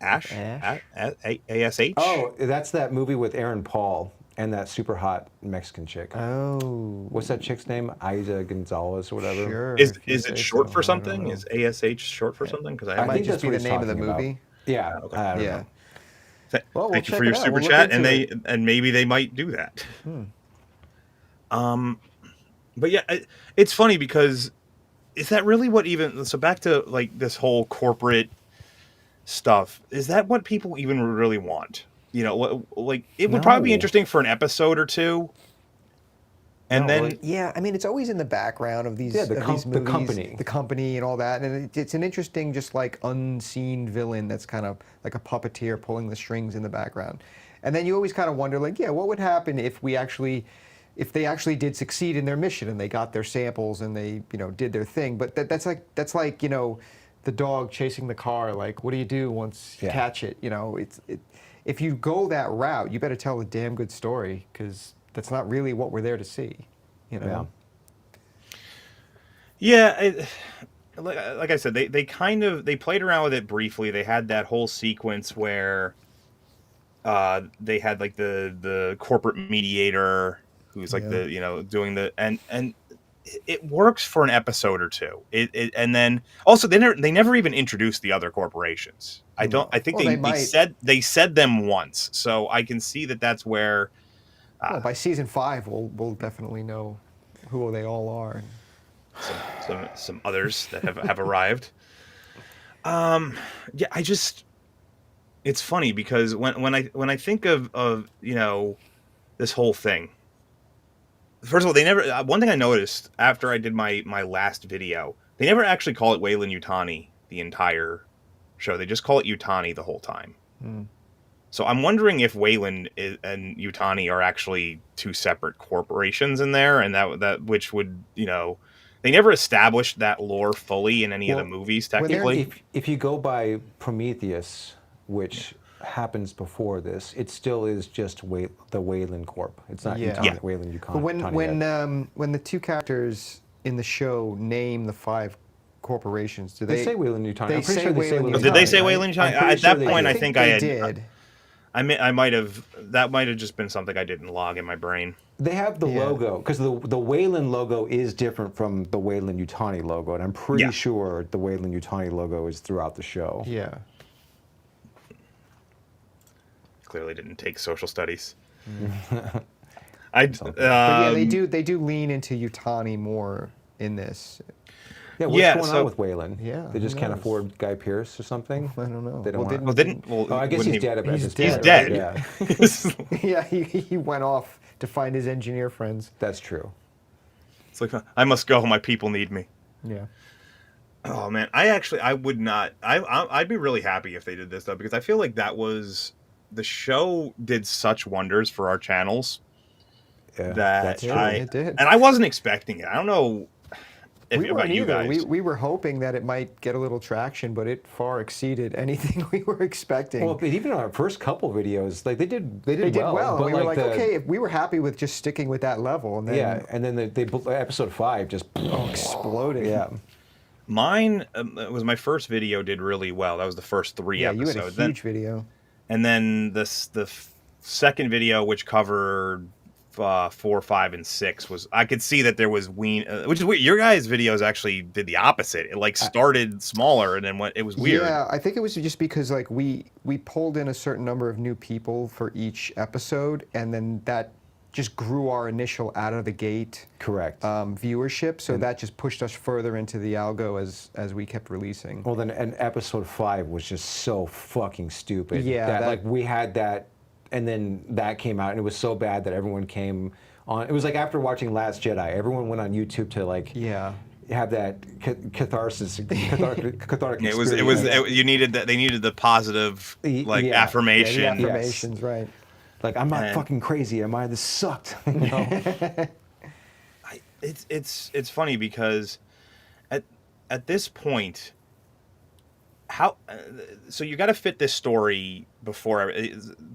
Ash. ASH. Oh, that's that movie with Aaron Paul and that super hot Mexican chick. Oh. What's that chick's name? Ida Gonzalez or whatever. Sure. Is if you it say short so. for I don't something? know. Is ASH short for something? Because It I might think just that's be what the he's name of the talking about. movie. Yeah. Okay. I don't Yeah. know. Well, we'll Thank you check for it your out. super We'll look chat, into and it. and maybe they might do that. But yeah, it's funny because is that really what even? So back to like this whole corporate stuff. Is that what people even really want? You know, like it would probably be No. interesting for an episode or two, and No, then like- Yeah, I mean, it's always in the background of these, Yeah, the these the movies, company. the company, and all that, and it's an interesting, just like unseen villain that's kind of like a puppeteer pulling the strings in the background, and then you always kind of wonder, like, yeah, what would happen if they actually did succeed in their mission and they got their samples and they, did their thing, but that's like, the dog chasing the car. Like, what do you do once you Yeah. catch it? If you go that route, you better tell a damn good story because that's not really what we're there to see. Yeah. yeah, like I said, they kind of played around with it briefly. They had that whole sequence where they had like the corporate mediator who's like Yeah. doing the and it works for an episode or two. And then also they never even introduced the other corporations. I think Well, they might. they said them once, so I can see that that's where Well, by season 5, we'll definitely know who they all are. some others that have arrived. Yeah, it's funny because when I think of this whole thing. First of all, they never. One thing I noticed after I did my last video, they never actually call it Weyland Yutani the entire show. They just call it Yutani the whole time. So I'm wondering if Weyland and Yutani are actually two separate corporations in there, and that which would they never established that lore fully in any of the movies. Technically, If you go by Prometheus, which happens before this, it still is just the Weyland Corp. It's not Yeah. Weyland Yutani. But when the two characters in the show name the 5 corporations, do they they say Weyland Yutani. they I'm pretty say sure they say Weyland Weyland did they Yutani, say right? Weyland Yutani? I'm pretty At sure that they point, did. I think I they had. did. I might have. That might have just been something I didn't log in my brain. They have the logo, because the Weyland logo is different from the Weyland Yutani logo, and I'm pretty sure the Weyland Yutani logo is throughout the show. Yeah. Clearly didn't take social studies. But yeah, Um, they do lean into Yutani more in this. Yeah, what's Yeah, going so- on with Weyland? Yeah, They just who can't knows? afford Guy Pearce or something? I don't know. They don't want. well, didn't. Well, Oh, I guess wouldn't he's dead. I bet he's it's dead, dead. right? Yeah, Yeah, he went off to find his engineer friends. that's true. It's like I must go. My people need me. Yeah. Oh man, I would not. I'd be really happy if they did this though, because I feel like the show did such wonders for our channels Yeah, that that's true. It did. and I wasn't expecting it. I don't know We about weren't you either. guys. We were hoping that it might get a little traction, but it far exceeded anything we were expecting. Well, but even on our first couple videos, like they did they did well, but and we were like, the- okay, we were happy with just sticking with that level, and then Yeah, and then episode 5 just exploded. yeah. Mine was my first video, did really well. That was the first 3 Yeah, episodes. you had a huge video. And then the second video, which covered 4, 5, and 6, was I could see that there was which is weird. Your guys' videos actually did the opposite. It like started smaller and then went. It was weird. Yeah, I think it was just because like we pulled in a certain number of new people for each episode, and then that just grew our initial out of the gate Correct. viewership. So that just pushed us further into the algo as we kept releasing. Well, then, and episode 5 was just so fucking stupid. Yeah, like we had that, and then that came out, and it was so bad that everyone came on. It was like after watching Last Jedi, everyone went on YouTube to like have that cathartic It was experience. you needed that. They needed the positive like affirmation. Yeah, the affirmations, right? Like, I'm not fucking crazy, am I? This sucked. You know? It's funny because at this point, how so you got to fit this story before,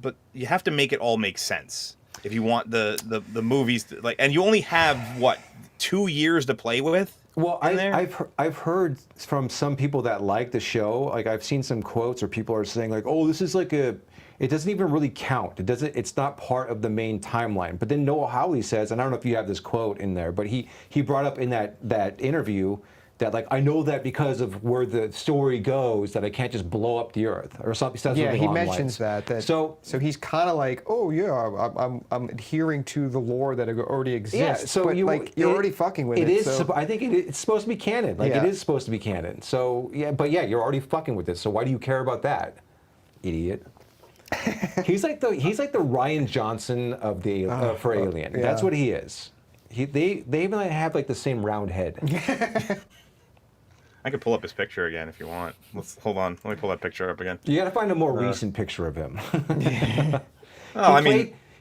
but you have to make it all make sense if you want the movies to, like, and you only have what 2 years to play with. Well, I've heard from some people that like the show. Like, I've seen some quotes, or people are saying like, "Oh, this is like it doesn't even really count. It's not part of the main timeline." But then Noah Hawley says, and I don't know if you have this quote in there, but he brought up in that interview that, like, I know that because of where the story goes, that I can't just blow up the Earth or something. Yeah, he mentions that. So he's kind of like, oh yeah, I'm adhering to the lore that already exists. Yeah, so but you're already fucking with it. It is. So. I think it's supposed to be canon. Like, it is supposed to be canon. So yeah, but yeah, you're already fucking with it. So why do you care about that, idiot? He's like the Ryan Johnson of the for Alien. Yeah. That's what he is. They even have like the same round head. I could pull up his picture again if you want. Hold on. Let me pull that picture up again. You got to find a more recent picture of him.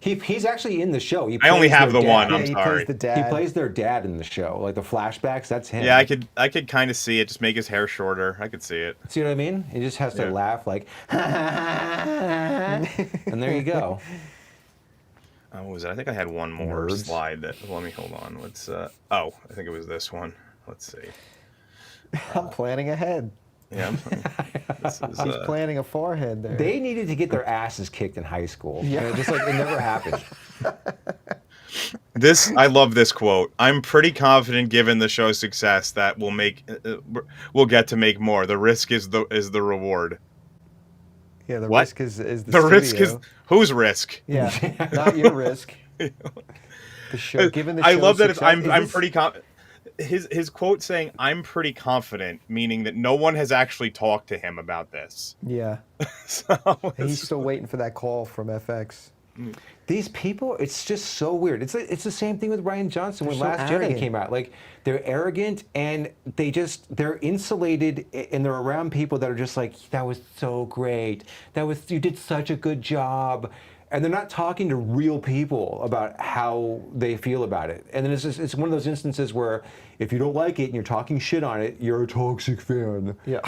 He's actually in the show. I only have the one. Yeah, I'm he sorry. plays the dad. He plays their dad in the show, like the flashbacks. That's him. Yeah, I could kind of see it. Just make his hair shorter. I could see it. See what I mean? He just has to laugh like, and there you go. Oh, what was it? I think I had one more slide. Let me hold on. Let's. I think it was this one. Let's see. I'm planning ahead. Yeah, He's planning a forehead there. They needed to get their asses kicked in high school. Yeah, just like it never happened. I love this quote. I'm pretty confident, given the show's success, that we'll get to make more. The risk is the reward. Yeah, the risk is the studio. Risk is whose risk? Yeah, not your risk. The show, given the show's I love that. Success, I'm pretty confident. His quote saying, "I'm pretty confident," meaning that no one has actually talked to him about this. Yeah. He's still waiting for that call from FX. These people, it's just so weird. It's the same thing with Ryan Johnson when Last Jedi came out. Like, they're arrogant and they're insulated, and they're around people that are just like, that was so great. You did such a good job. And they're not talking to real people about how they feel about it. And then it's one of those instances where if you don't like it and you're talking shit on it, you're a toxic fan. Yeah.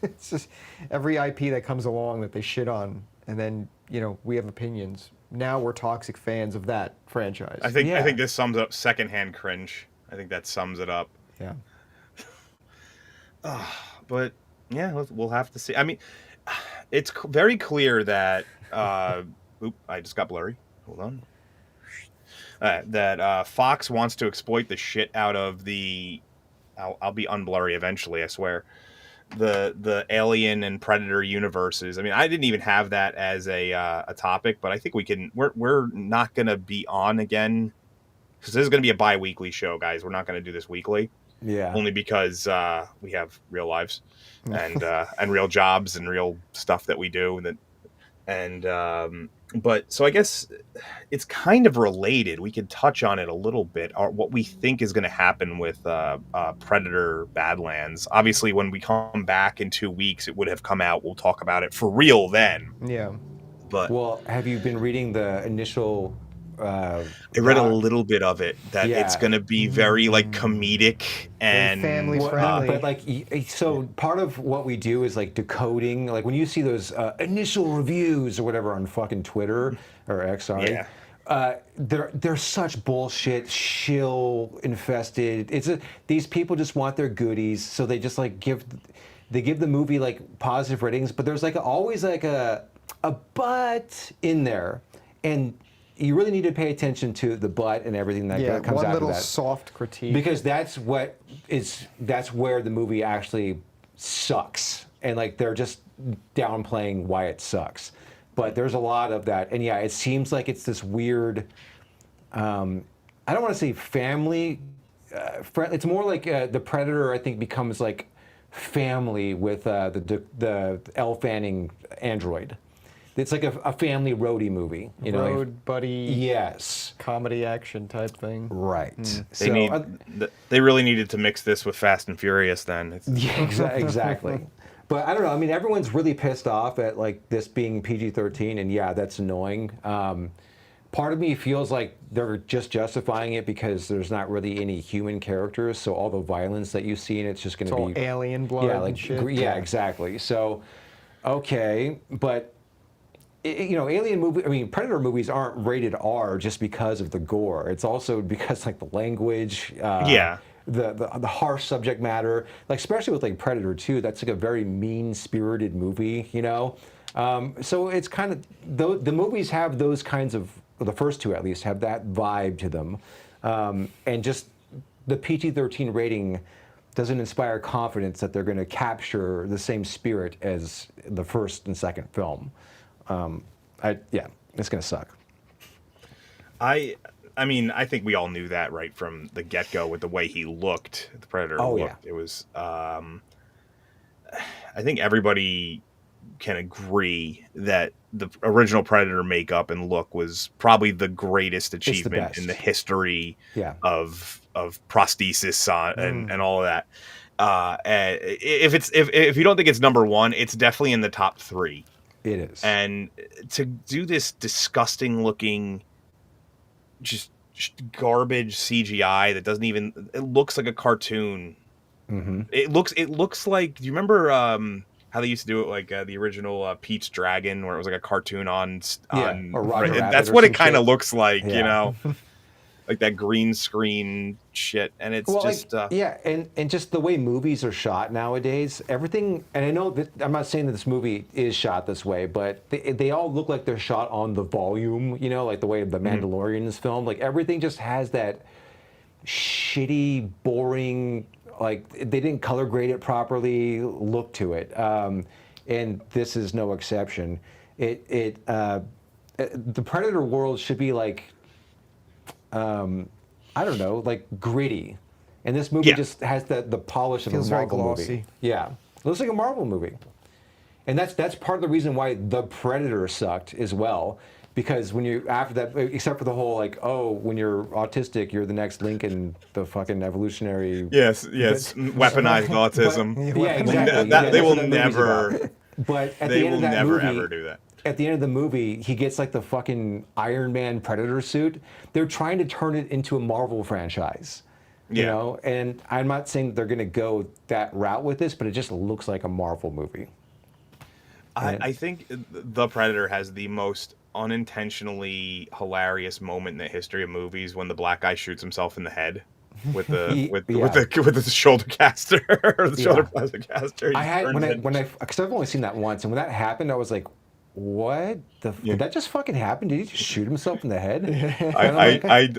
It's just every IP that comes along that they shit on, and then, we have opinions. Now we're toxic fans of that franchise. I think this sums up secondhand cringe. I think that sums it up. Yeah. But yeah, we'll have to see. I mean, it's very clear that I just got blurry. Hold on. That Fox wants to exploit the shit out of the. I'll be unblurry eventually, I swear. The Alien and Predator universes. I mean, I didn't even have that as a topic, but I think we can. We're not gonna be on again because this is gonna be a bi-weekly show, guys. We're not gonna do this weekly. Yeah. Only because we have real lives and real jobs and real stuff that we do but so I guess it's kind of related. We could touch on it a little bit. What we think is going to happen with Predator Badlands. Obviously, when we come back in 2 weeks, it would have come out. We'll talk about it for real then. Yeah. But have you been reading the initial? I read a little bit of it. That it's going to be very like comedic and family friendly. But like, so part of what we do is like decoding. Like when you see those initial reviews or whatever on fucking Twitter or X, sorry. Yeah. They're such bullshit, shill infested. These people just want their goodies, so they just like give the movie like positive ratings. But there's like always like a but in there, and you really need to pay attention to the but and everything that comes out of that. One little soft critique. Because that's where the movie actually sucks. And like they're just downplaying why it sucks. But there's a lot of that. And yeah, it seems like it's this weird I don't want to say family. It's more like the Predator. I think becomes like family with the Elle Fanning android. It's like a family roadie movie, you know. Road buddy. Yes. Comedy action type thing. Right. They So need. They really needed to mix this with Fast and Furious. Then it's, yeah, exactly. But I don't know. I mean, everyone's really pissed off at like this being PG-13, and yeah, that's annoying. Part of me feels like they're just justifying it because there's not really any human characters, so all the violence that you see in it's just going It's all to be alien blood yeah, and like shit. yeah, exactly. So okay, but you know, alien movie. I mean, Predator movies aren't rated R just because of the gore. It's also because like the language. Yeah. The harsh subject matter, like especially with like Predator 2, that's like a very mean-spirited movie, you know. So it's kind of the movies have those kinds of, well, the first two at least have that vibe to them, and just the PG-13 rating doesn't inspire confidence that they're going to capture the same spirit as the first and second film. Yeah, it's going to suck. I mean, I think we all knew that right from the get-go with the way he looked. The Predator Oh, looked. yeah. It was. I think everybody can agree that the original Predator makeup and look was probably the greatest achievement in the best. history Yeah. of prosthesis and all of that. And if you don't think it's number one, it's definitely in the top three. It is. And to do this disgusting looking, just garbage CGI that doesn't even, it looks like a cartoon. Mm-hmm. It looks like, do you remember how they used to do it, like the original Pete's Dragon, where it was like a cartoon on Or Roger Rabbit that's or what some it kind of shit. looks like, Yeah. you know, like that green screen shit. And it's Well, just like, yeah, and just the way movies are shot nowadays, everything. And I know that I'm not saying that this movie is shot this way, but they all look like they're shot on the volume, you know, like the way the Mandalorian is filmed. Like everything just has that shitty, boring, like they didn't color grade it properly look to it. And this is no exception. The Predator world should be like, I don't know, like gritty. And this movie Yeah. just has the polish of Feels a very Marvel movie. glossy. Yeah. It looks like a Marvel movie. And that's part of the reason why The Predator sucked as well. Because when you, after that, except for the whole like, oh, when you're autistic, you're the next link in the fucking evolutionary. yes, weaponized autism. Yeah, exactly. That, Yeah, they that's will what that movie's never. about. But at They the end will of that never movie, ever do that. at the end of the movie, he gets like the fucking Iron Man Predator suit. They're trying to turn it into a Marvel franchise. You Yeah. know, and I'm not saying they're going to go that route with this, but it just looks like a Marvel movie. I think The Predator has the most unintentionally hilarious moment in the history of movies when the black guy shoots himself in the head with the with the shoulder caster or the shoulder plasma caster. I had because I've only seen that once, and when that happened, I was like, "What? Did that just fucking happen? Did he just shoot himself in the head?" I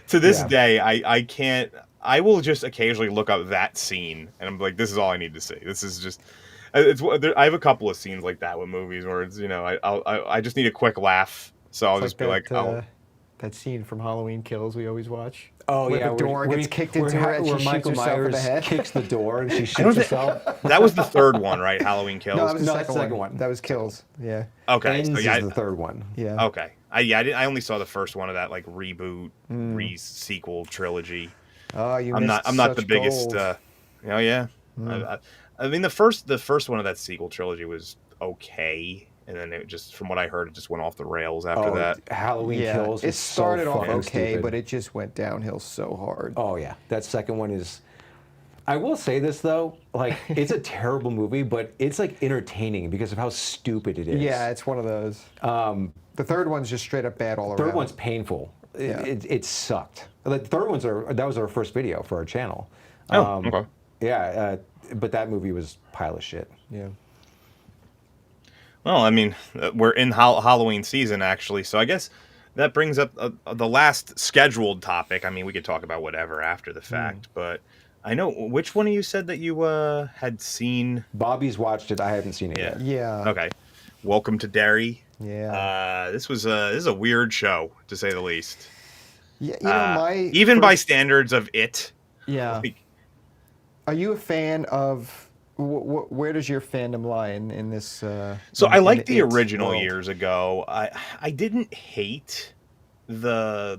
to this day I can't. I will just occasionally look up that scene, and I'm like, this is all I need to see. This is just. I have a couple of scenes like that with movies where it's, you know, I just need a quick laugh, so I'll just be like, oh. That scene from Halloween Kills we always watch. Oh where yeah, the door gets kicked into her and she shoots Michael herself in the Myers head. kicks the door and she shoots herself. That was the third one, right? Halloween Kills. No, that was the that's second one. That was Kills. Yeah. Okay, Ends so yeah, is the third one. Yeah. okay. I only saw the first one of that like reboot, re-sequel trilogy. Oh, you I'm missed not the such biggest. gold. Oh yeah. I mean the first one of that sequel trilogy was okay, and then it just, from what I heard, it just went off the rails after that. Halloween Yeah, Kills. it was started so off fucking okay, stupid. but it just went downhill so hard. Oh yeah, that second one is. I will say this though, like it's a terrible movie, but it's like entertaining because of how stupid it is. Yeah, it's one of those. The third one's just straight up bad all around. Third one's painful. Yeah. It sucked. Like the third that was our first video for our channel. Okay. Yeah, but that movie was pile of shit. Yeah. Well, I mean, we're in Halloween season actually, so I guess that brings up the last scheduled topic. I mean, we could talk about whatever after the fact, but I know, which one of you said that you had seen? Bobby's watched it. I haven't seen it yet. Yeah. Okay. Welcome to Derry. Yeah. This is a weird show, to say the least. Yeah, you know, my Even by first, standards of it. yeah. Like, Are you a fan of? Where does your fandom lie in this so I in liked the the It original world? years ago. I didn't hate the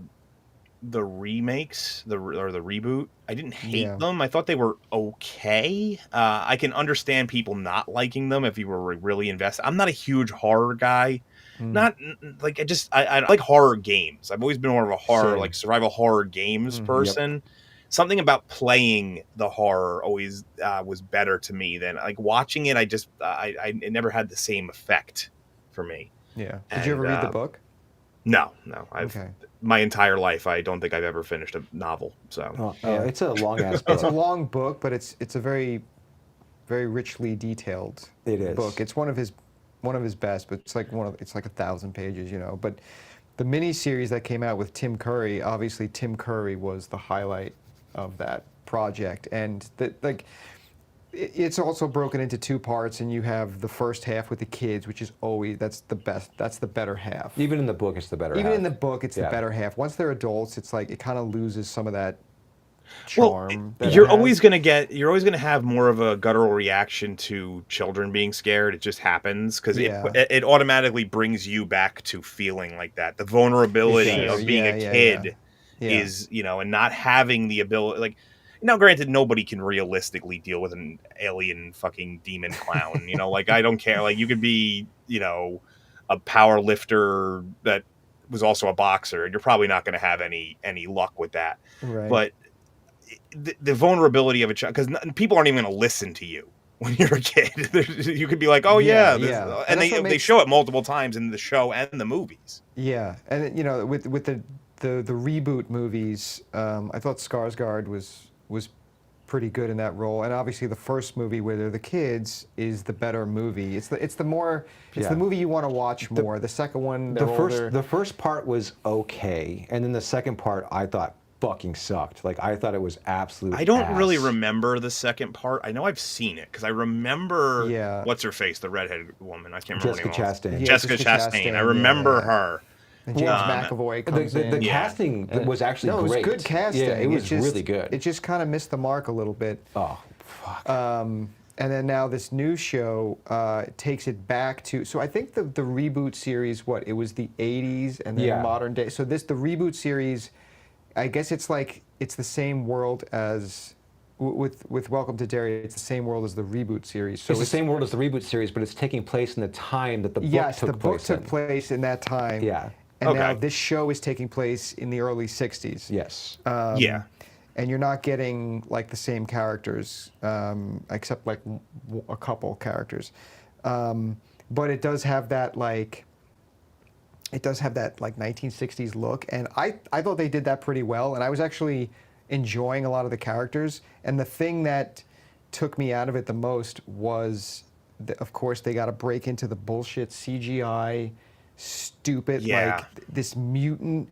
remakes, or the reboot. I didn't hate Yeah. them. I thought they were okay. I can understand people not liking them if you were really invested. I'm not a huge horror guy. Mm. Not like I like horror games. I've always been more of a horror, like Same. survival horror games Hmm. Yep. person. Something about playing the horror always was better to me than like watching it. I it never had the same effect for me. Yeah. Did you ever And read the book? no, I've Okay. my entire life I don't think I've ever finished a novel. So Oh, Yeah. it's a long ass It's a book. long book, but it's a very richly detailed It is. book. It's one of his best, but it's like 1,000 pages, you know. But the mini series that came out with Tim Curry, obviously Tim Curry was the highlight of that project, and it's also broken into two parts, and you have the first half with the kids, which is always that's the best, that's the better half. Even in the book, it's the better Even half. in the book, it's the Yeah. better half. Once they're adults, it's like it kind of loses some of that well, charm that it has. you're always gonna have more of a guttural reaction to children being scared. It just happens because Yeah. it automatically brings you back to feeling like that. The vulnerability does. of being Yeah, a yeah, kid yeah. is, and not having the ability. Like, now, granted, nobody can realistically deal with an alien fucking demon clown. Like, I don't care. Like, you could be, a power lifter that was also a boxer, and you're probably not going to have any luck with that. Right. But the vulnerability of a child, because people aren't even going to listen to you when you're a kid. You could be like, oh Yeah, yeah, yeah. and And that's what they makes show it multiple times in the show and the movies. Yeah, and you know, with the reboot movies, I thought Skarsgård was pretty good in that role, and obviously the first movie where they're the kids is the better movie. It's the Yeah. movie you want to watch more. The second one, they're The older. first part was okay, and then the second part I thought fucking sucked. Like I thought it was absolute. I don't really ass. remember the second part. I know I've seen it because I remember Yeah. what's her face, the redhead woman. I can't remember Jessica her name. Chastain. Yeah, Jessica Chastain. I remember yeah. her. And James Um, McAvoy The, comes the in. Yeah. casting was actually No, it was great. good casting. Yeah, it was just, really good. It just kind of missed the mark a little bit. Oh, fuck. And then now this new show takes it back to. So I think the reboot series, it was the 80s and then Yeah. modern day. So the reboot series, I guess it's like it's the same world as with Welcome to Derry. It's the same world as the reboot series. So it's the same world as the reboot series, but it's taking place in the time that the book yes, took the place book took in. place in that time. Yeah. And now Okay. this show is taking place in the early 60s. Yes. Yeah. And you're not getting like the same characters, except like a couple characters. But it does have that like 1960s look, and I thought they did that pretty well, and I was actually enjoying a lot of the characters. And the thing that took me out of it the most was, of course, they got to break into the bullshit CGI, stupid Yeah. like this mutant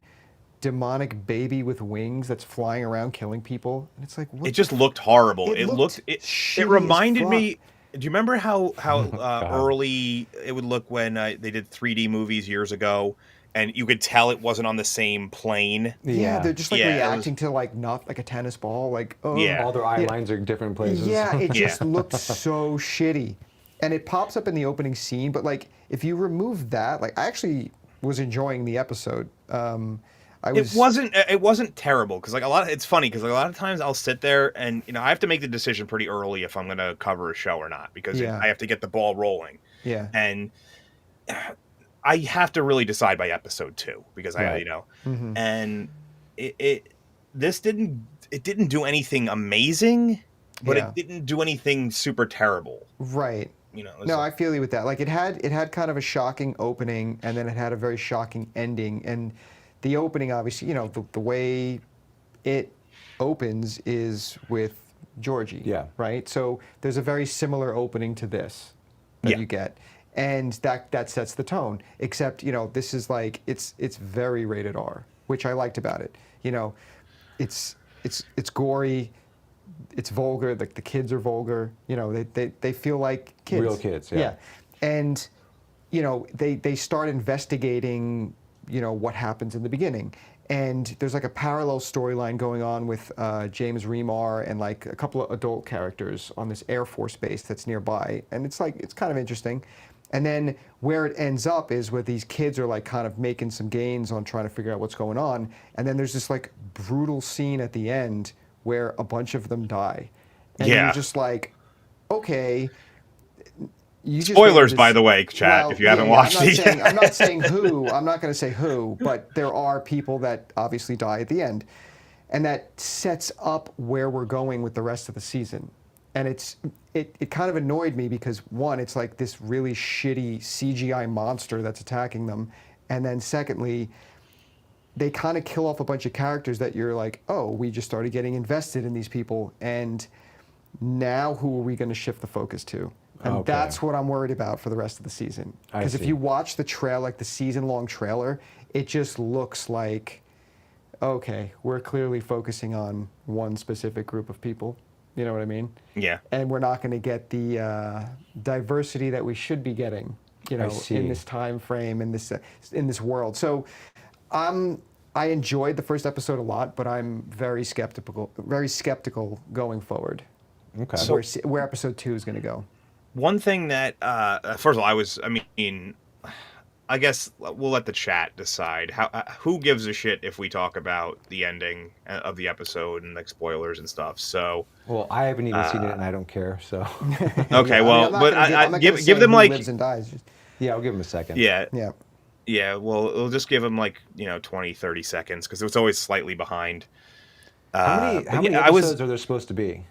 demonic baby with wings that's flying around killing people, and it's like what It just looked horrible. It looked It shitty as reminded fuck. me. Do you remember how God. early it would look when they did 3D movies years ago, and you could tell it wasn't on the same plane? Yeah, they're just like Yeah, it was- reacting to like not like a tennis ball, like oh Yeah. All their eye Yeah. lines are different places. Yeah, it just Yeah. looked so shitty. And it pops up in the opening scene, but like if you remove that, like I actually was enjoying the episode. It wasn't terrible because it's funny because a lot of times I'll sit there and I have to make the decision pretty early if I'm going to cover a show or not because Yeah. I have to get the ball rolling. Yeah. And I have to really decide by episode 2 because Right. Mhm. and this didn't do anything amazing, but Yeah. it didn't do anything super terrible. Right. It was No, I like- feel you with that. Like it had kind of a shocking opening, and then it had a very shocking ending. And the opening, obviously, the way it opens is with Georgie. Yeah. Right. So there's a very similar opening to this that Yeah. you get, and that sets the tone. Except this is like it's very rated R, which I liked about it. It's gory. It's vulgar. Like the kids are vulgar. They feel like kids. Real kids, yeah. And they start investigating what happens in the beginning, and there's like a parallel storyline going on with James Remar and like a couple of adult characters on this Air Force base that's nearby, and it's like it's kind of interesting. And then where it ends up is where these kids are like kind of making some gains on trying to figure out what's going on, and then there's this like brutal scene at the end where a bunch of them die, and you're Yeah. just like, okay. You just made Spoilers, by this. the way, chat, Well, if you yeah, haven't yeah. watched it yet. I'm not saying who. I'm not going to say who, but there are people that obviously die at the end, and that sets up where we're going with the rest of the season. And it kind of annoyed me because one, it's like this really shitty CGI monster that's attacking them, and then secondly, they kind of kill off a bunch of characters that you're like, oh, we just started getting invested in these people, and now who are we going to shift the focus to? And Okay. that's what I'm worried about for the rest of the season. I Because if see. you watch the trail, like the season-long trailer, it just looks like, okay, we're clearly focusing on one specific group of people. You know what I mean? Yeah. And we're not going to get the diversity that we should be getting, you know, see. in this time frame, in this world. So, I enjoyed the first episode a lot, but I'm very skeptical going forward. Okay. Where episode 2 is going to go. One thing that, first of all, I guess we'll let the chat decide. Who gives a shit if we talk about the ending of the episode and like spoilers and stuff? So, well, I haven't even seen it, and I don't care. So, okay, well, but give them who like, lives and dies. yeah, I'll give him a second. yeah, Yeah. yeah. Well, we'll just give them like 20, 30 seconds because it's always slightly behind. How many But yeah, episodes are there supposed to be?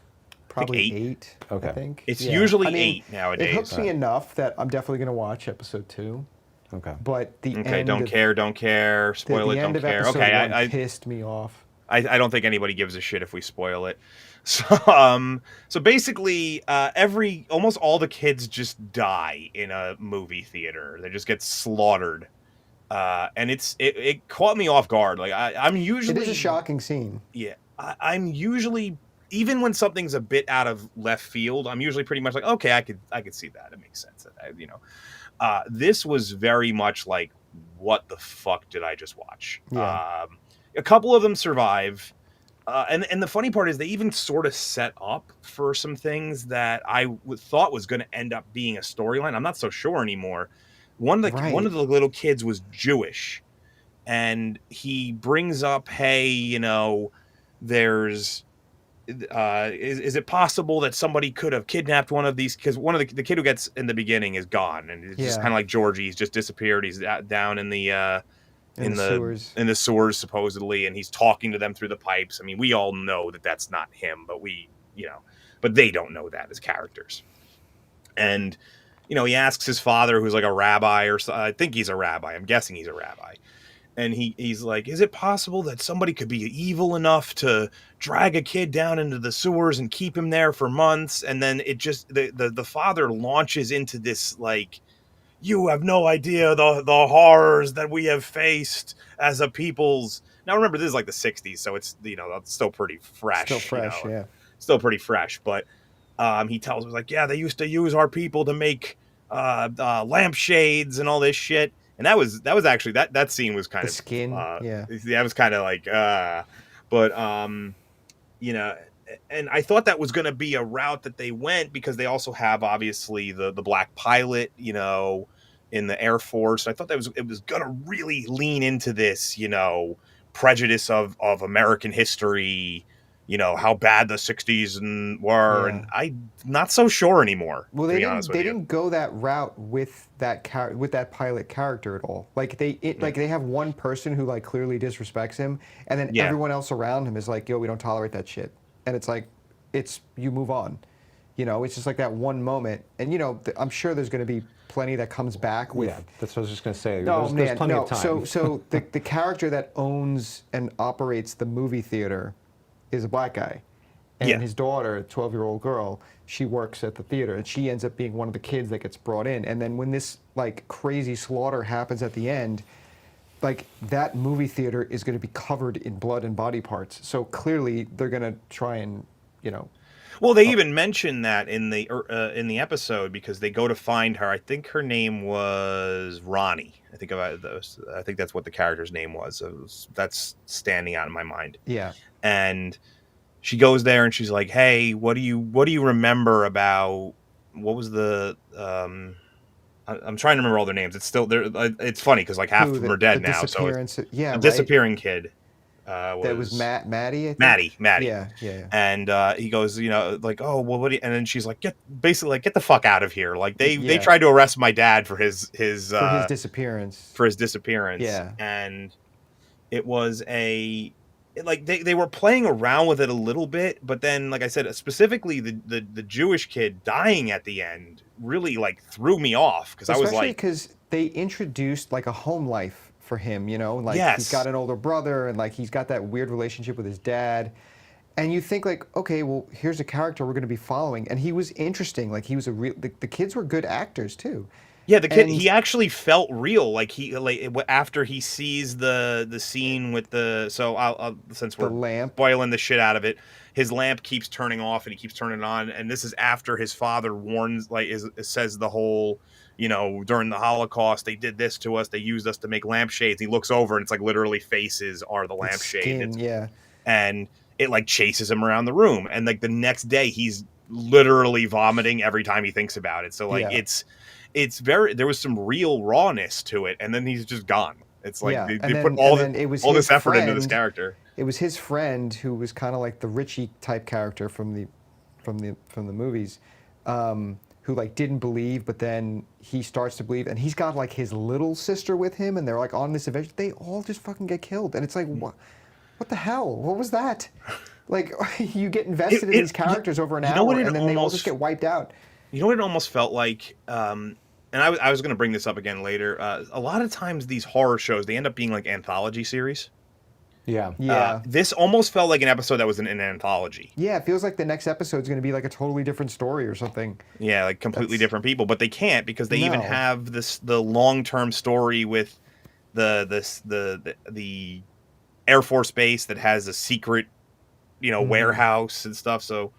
Probably eight. 8. Okay. I think. It's Yeah. usually I mean, 8 nowadays. It hooks me enough that I'm definitely going to watch episode 2. Okay. But the Okay, end don't of, care, don't care. Spoil the it, end don't of care. episode Okay, 1 pissed me off. I don't think anybody gives a shit if we spoil it. So, so basically, almost all the kids just die in a movie theater. They just get slaughtered, and it caught me off guard. Like I'm usually, It is a shocking scene. yeah, I'm usually, even when something's a bit out of left field, I'm usually pretty much like, okay, I could see that. It makes sense. This was very much like, what the fuck did I just watch? Yeah. A couple of them survive. And the funny part is they even sort of set up for some things that I thought was going to end up being a storyline. I'm not so sure anymore. One of the little kids was Jewish, and he brings up, hey, there's is it possible that somebody could have kidnapped one of these? Because one of the kid who gets in the beginning is gone, and it's just kind of like Georgie. He's just disappeared. He's down in the sewers. in the sewers supposedly, and he's talking to them through the pipes. I mean, we all know that that's not him, but but they don't know that as characters. And he asks his father, who's like a rabbi, or I think he's a rabbi. I'm guessing he's a rabbi. And he's like, is it possible that somebody could be evil enough to drag a kid down into the sewers and keep him there for months? And then it just the father launches into this like, you have no idea the horrors that we have faced as a people's. Now remember, this is like the 60s, so it's it's still pretty fresh. Still fresh, yeah. Still pretty fresh. But he tells us like, yeah, they used to use our people to make lampshades and all this shit. And that was actually that scene was kind The of skin, yeah. That was kind of like but and I thought that was going to be a route that they went, because they also have obviously the black pilot, in the Air Force. I thought it was going to really lean into this, prejudice of American history, how bad the 60s were, Yeah. and I'm not so sure anymore. Well, to they be honest with you. didn't go that route with that pilot character at all. Like they have one person who like clearly disrespects him, and then Yeah. everyone else around him is like, yo, we don't tolerate that shit. And it's like, you move on. It's just like that one moment, and I'm sure there's going to be plenty that comes back with. Yeah, that's what I was just going to say. No, There's plenty of time. So the character that owns and operates the movie theater is a black guy. And Yeah. his daughter, a 12-year-old girl, she works at the theater, and she ends up being one of the kids that gets brought in. And then when this like crazy slaughter happens at the end, like that movie theater is going to be covered in blood and body parts. So clearly they're going to try and, Well, they even mention that in the episode because they go to find her. I think her name was Ronnie. I think about those. I think that's what the character's name was. That's standing out in my mind. Yeah. And she goes there and she's like, "Hey, what do you remember about what was the I'm trying to remember all their names. It's still there. It's funny because like half Who of them are the dead now. So it's disappearance? Yeah, the right. disappearing kid That was was Maddie, I think. Maddie. Yeah, yeah, And he goes, like, oh well, what? And then she's like, get the fuck out of here. Like they yeah. tried to arrest my dad for For his disappearance. his disappearance, Yeah. and it was like they were playing around with it a little bit, but then like I said, specifically the Jewish kid dying at the end really like threw me off because I was Especially like, because they introduced like a home life for him, like he's got yes, an older brother and like he's got that weird relationship with his dad. And you think like, okay, well, here's a character we're going to be following, and he was interesting. Like he was a real. The kids were good actors too, yeah, the kid, he and actually felt real. Like after he sees the scene with I'll since the we're lamp. spoiling the shit out of it, his lamp keeps turning off and he keeps turning it on, and this is after his father warns, like says the whole, during the Holocaust they did this to us, they used us to make lampshades. He looks over and it's like literally faces are the It's lampshade. skin, yeah, And it like chases him around the room, and like the next day he's literally vomiting every time he thinks about it. So like yeah, it's very, there was some real rawness to it, and then he's just gone. It's like yeah. they put And then it was all his this effort into this friend. character. It was his friend who was kind of like the Richie type character from the movies, who like didn't believe, but then he starts to believe, and he's got like his little sister with him, and they're like on this adventure. They all just fucking get killed, and it's like what the hell? What was that? Like you get invested in these characters over an What hour, it and then they all just almost get wiped out. what it almost felt like, and I was going to bring this up again later. A lot of times these horror shows, they end up being like anthology series. Yeah. Yeah. This almost felt like an episode that was in an anthology. Yeah, it feels like the next episode's going to be like a totally different story or something. Yeah, like completely That's different people, but they can't because they even no. have the long-term story with the Air Force base that has a secret, warehouse and stuff. So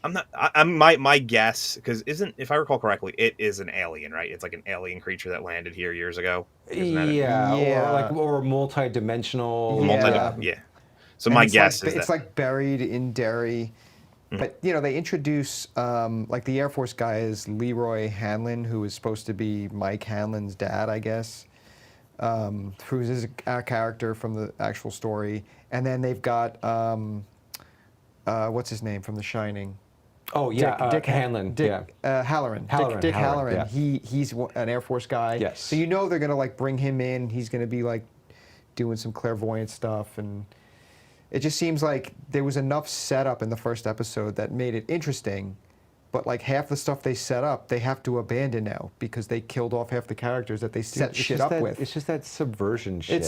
I'm my guess, because isn't, if I recall correctly, it is an alien, right? It's like an alien creature that landed here years ago. Isn't that it? Yeah, Yeah. or multi-dimensional. Yeah. Yeah. So And my it's guess like is it's that. like buried in Derry. But they introduce like the Air Force guy is Leroy Hanlon, who is supposed to be Mike Hanlon's dad, I guess. Who's his character from the actual story, and then they've got what's his name from The Shining? Oh yeah, Dick Hanlon. Dick Halloran. Halloran, Dick Halloran, Halloran. yeah. He's an Air Force guy. Yes. So they're gonna like bring him in. He's gonna be like doing some clairvoyant stuff, and it just seems like there was enough setup in the first episode that made it interesting. But like half the stuff they set up, they have to abandon now because they killed off half the characters that they set It's shit just up that, with. It's just that subversion shit.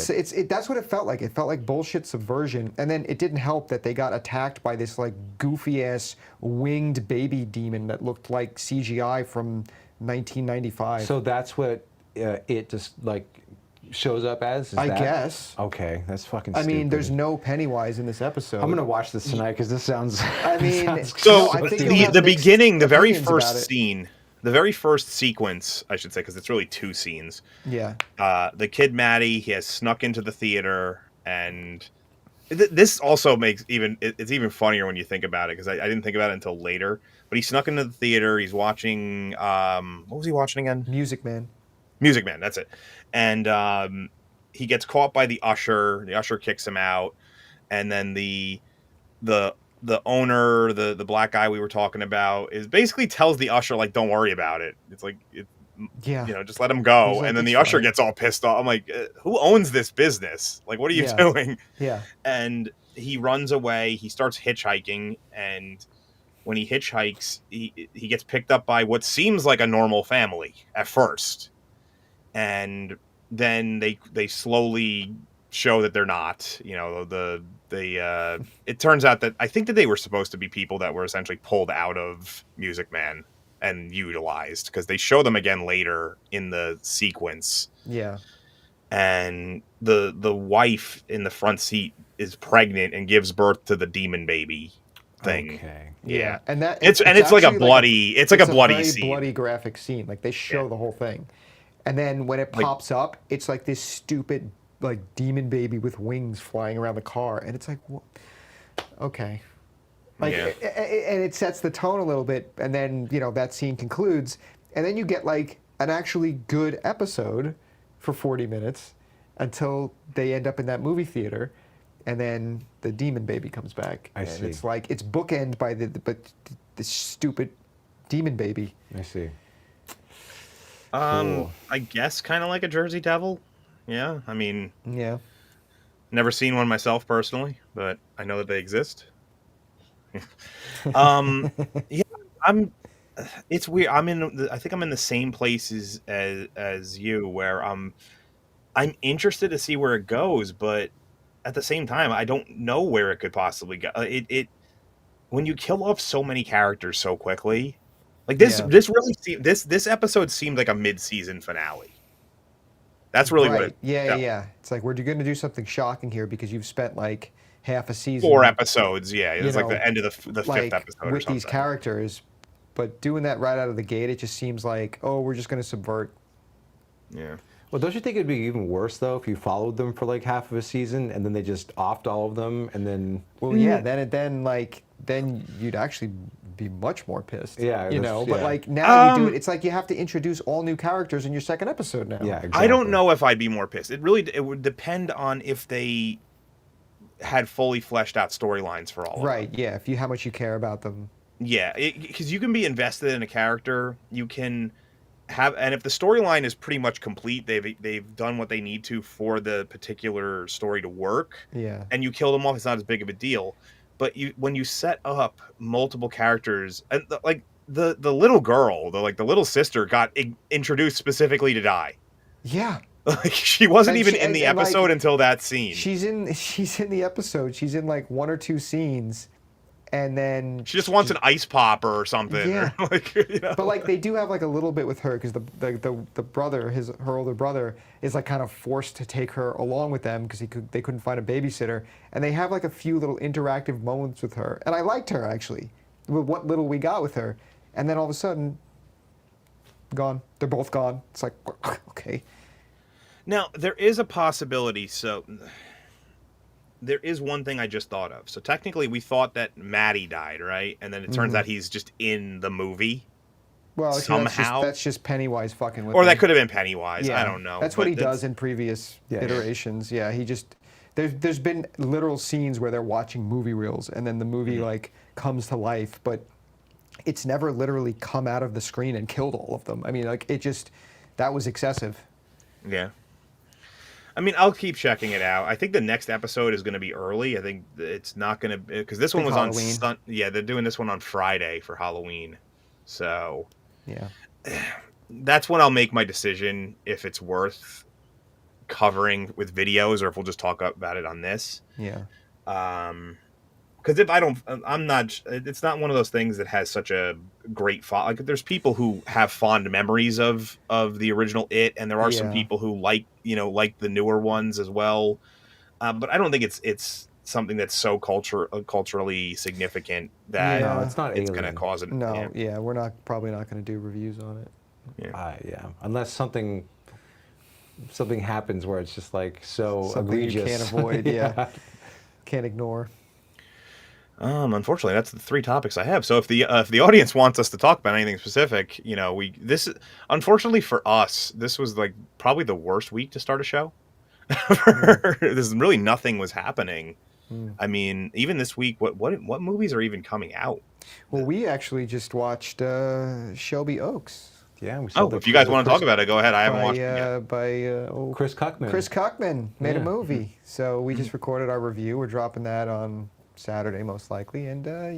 That's what it felt like. It felt like bullshit subversion, and then it didn't help that they got attacked by this like goofy ass winged baby demon that looked like CGI from 1995. So that's what it just like shows up as? I guess. Okay, that's fucking I mean, stupid. there's no Pennywise in this episode. I'm gonna watch this tonight because this sounds. I mean, sounds So no, I think you'll the have mixed beginning, the very opinions about first it. scene, the very first sequence, I should say, because it's really two scenes. Yeah. The kid Maddie, he has snuck into the theater, and this also makes it's even funnier when you think about it, because I didn't think about it until later. But he snuck into the theater. He's watching what was he watching again? Music Man. Music Man. That's it. And he gets caught by the usher. The usher kicks him out, and then the owner, the black guy we were talking about, is basically tells the usher like, "Don't worry about it." It's like, Yeah. just let him go. He's like, And then "It's the usher fine." gets all pissed off. I'm like, who owns this business? Like, what are you Yeah. doing? Yeah. And he runs away. He starts hitchhiking, and when he hitchhikes, he gets picked up by what seems like a normal family at first, and then they slowly show that they're not. It turns out that I think that they were supposed to be people that were essentially pulled out of Music Man and utilized, because they show them again later in the sequence. Yeah. And the wife in the front seat is pregnant and gives birth to the demon baby. thing. Okay. Yeah. And that it's like a actually bloody it's like a bloody very scene. bloody graphic scene. Like they show Yeah. the whole thing. And then when it Like- pops up, it's like this stupid like demon baby with wings flying around the car, and it's like, okay, like, Yeah. and it sets the tone a little bit, and then that scene concludes, and then you get like an actually good episode for 40 minutes until they end up in that movie theater, and then the demon baby comes back, I and see. it's like it's bookend by the stupid demon baby. I see. I guess kind of like a Jersey Devil. Yeah, I mean, Yeah. never seen one myself personally, but I know that they exist. Yeah, I'm. It's weird. I think I'm in the same place as you, where I'm interested to see where it goes, but at the same time, I don't know where it could possibly go. It when you kill off so many characters so quickly, like this, Yeah. this episode seemed like a mid-season finale. That's really what Right. it Yeah, felt. yeah. It's like we're going to do something shocking here because you've spent like half a season. 4 episodes. Yeah, you it's like know, the end of the fifth like episode or with something. these characters, but doing that right out of the gate, it just seems like, oh, we're just going to subvert. Yeah. Well, don't you think it'd be even worse though if you followed them for like half of a season and then they just offed all of them and then? Well, yeah. Then you'd actually be much more pissed. Yeah, But yeah. like now you do it. It's like you have to introduce all new characters in your second episode now. Yeah, exactly. I don't know if I'd be more pissed. It would depend on if they had fully fleshed out storylines for all of them. Right. Yeah. How much you care about them. Yeah, because you can be invested in a character. You can and if the storyline is pretty much complete, they've done what they need to for the particular story to work. Yeah. And you kill them off, it's not as big of a deal. But when you set up multiple characters, and the little girl, the little sister, got introduced specifically to die. Yeah. Like she wasn't And even in the episode until that scene. She's in the episode. She's in like 1 or 2 scenes, and then She just wants an ice pop or something. Yeah. Or But like they do have like a little bit with her because the brother, her older brother, is like kind of forced to take her along with them because they couldn't find a babysitter, and they have like a few little interactive moments with her, and I liked her actually, with what little we got with her, and then all of a sudden, gone. They're both gone. It's like, okay. Now, there is a possibility. So there is one thing I just thought of. So technically, we thought that Maddie died, right? And then it turns out he's just in the movie. Well, see, somehow. that's just Pennywise fucking with Or them. that could have been Pennywise. Yeah, I don't know. That's what But he does in previous Yeah. iterations. Yeah, he just there's been literal scenes where they're watching movie reels and then the movie like comes to life, but it's never literally come out of the screen and killed all of them. I mean, like that was excessive. Yeah. I mean, I'll keep checking it out. I think the next episode is going to be early. I think it's not going to because this one Think was Halloween. on yeah, they're doing this one on Friday for Halloween. So Yeah. that's when I'll make my decision if it's worth covering with videos or if we'll just talk about it on this. Yeah. Because if I don't, I'm not. It's not one of those things that has such a great like. There's people who have fond memories of the original It, and there are some Yeah. people who like the newer ones as well. But I don't think it's something that's so culturally significant that Yeah. No, it's not it's going to alien. cause it. No, yeah, we're probably not going to do reviews on it. Yeah, unless something happens where it's just like so Something you egregious. can't avoid. Yeah. Can't ignore. Unfortunately, that's the 3 topics I have. So if the audience wants us to talk about anything specific, unfortunately for us, this was like probably the worst week to start a show. There's really nothing was happening. I mean, even this week, what movies are even coming out? Well, we actually just watched Shelby Oaks. Yeah. We saw If you guys want to talk about it, go ahead. I haven't watched it yet. by Chris Cuckman. Chris Cuckman made a Yeah. movie. So we just recorded our review. We're dropping that on Saturday, most likely. And, I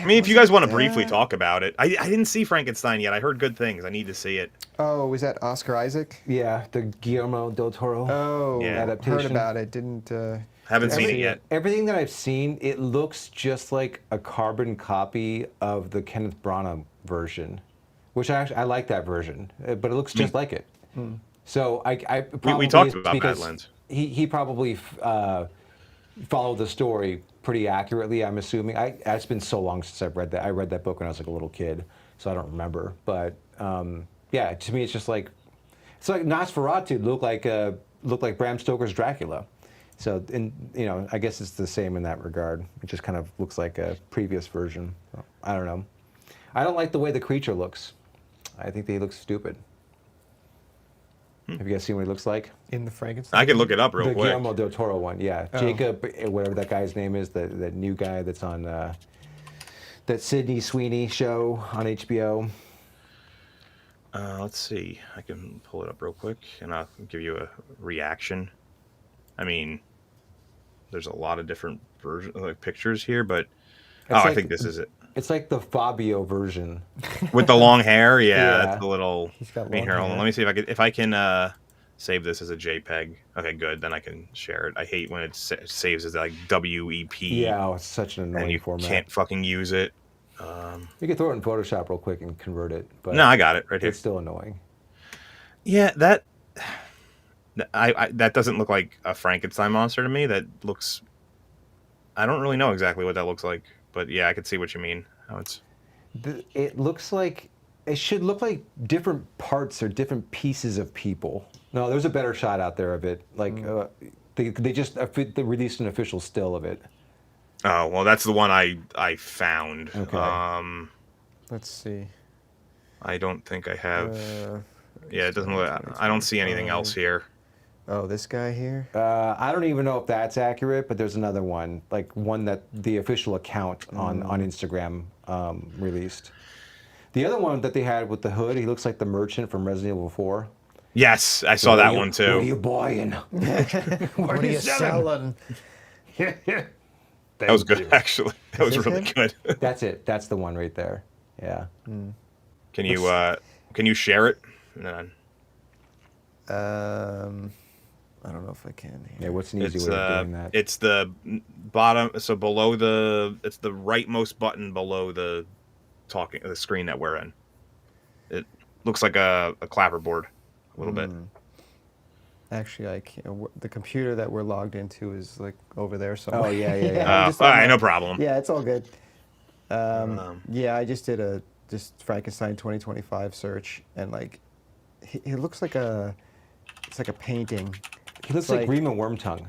mean, if you guys want to briefly talk about it, I didn't see Frankenstein yet. I heard good things. I need to see it. Oh, was that Oscar Isaac? Yeah, the Guillermo del Toro. Oh, Yeah. heard Adaptation. about it. Didn't. Haven't seen it Every- yet. Everything that I've seen, it looks just like a carbon copy of the Kenneth Branagh version, which I like that version, but it looks just like it. So I probably talked it's about because Badlands. He probably followed the story pretty accurately, I'm assuming. It's been so long since I've read that. I read that book when I was like a little kid, so I don't remember. But yeah, to me, it's like Nosferatu looked like Bram Stoker's Dracula. So, I guess it's the same in that regard. It just kind of looks like a previous version. So, I don't know. I don't like the way the creature looks. I think that he looks stupid. Have you guys seen what he looks like? In the Frankenstein. I can look it up real The quick. Guillermo del Toro one, yeah. Oh. Jacob, whatever that guy's name is, that new guy that's on that Sydney Sweeney show on HBO. Let's see. I can pull it up real quick, and I'll give you a reaction. I mean, there's a lot of different pictures here, but I think this is it. It's like the Fabio version. With the long hair, Yeah. that's the little. He's got I mean, long here, hold on. hair. Let me see if I can save this as a JPEG. Okay, good. Then I can share it. I hate when it saves as like WEP. Yeah, it's such an and annoying you format. can't fucking use it. You can throw it in Photoshop real quick and convert it. But No, I got it right here. it's still annoying. Yeah, that doesn't look like a Frankenstein monster to me. That looks. I don't really know exactly what that looks like, but yeah, I could see what you mean. How it's. It looks like it should look like different parts or different pieces of people. No, there's a better shot out there of it. Like they just they released an official still of it. Oh well, that's the one I found. Okay. Let's see. I don't think I have. Yeah, it doesn't look. I don't 2025. see anything else here. Oh, this guy here. I don't even know if that's accurate, but there's another one, like one that the official account on Instagram released. The other one that they had with the hood, he looks like the merchant from Resident Evil 4. Yes, I saw that one too. What are you buying? What are you selling? That was good, actually. That was this really him? good. That's it. That's the one right there. Yeah. Can you share it? No. I don't know if I can. Yeah. What's an easy It's way of doing that? it's the bottom. So below it's the rightmost button below the screen that we're in. It looks like a clapperboard a little bit. Actually, I can't. The computer that we're logged into is like over there somewhere. Oh, yeah. I'm All just on right, my- no problem. Yeah, it's all good. Yeah, I just did a Frankenstein 2025 search, and like, he looks like it's like a painting. He looks It's like Rima Wormtongue.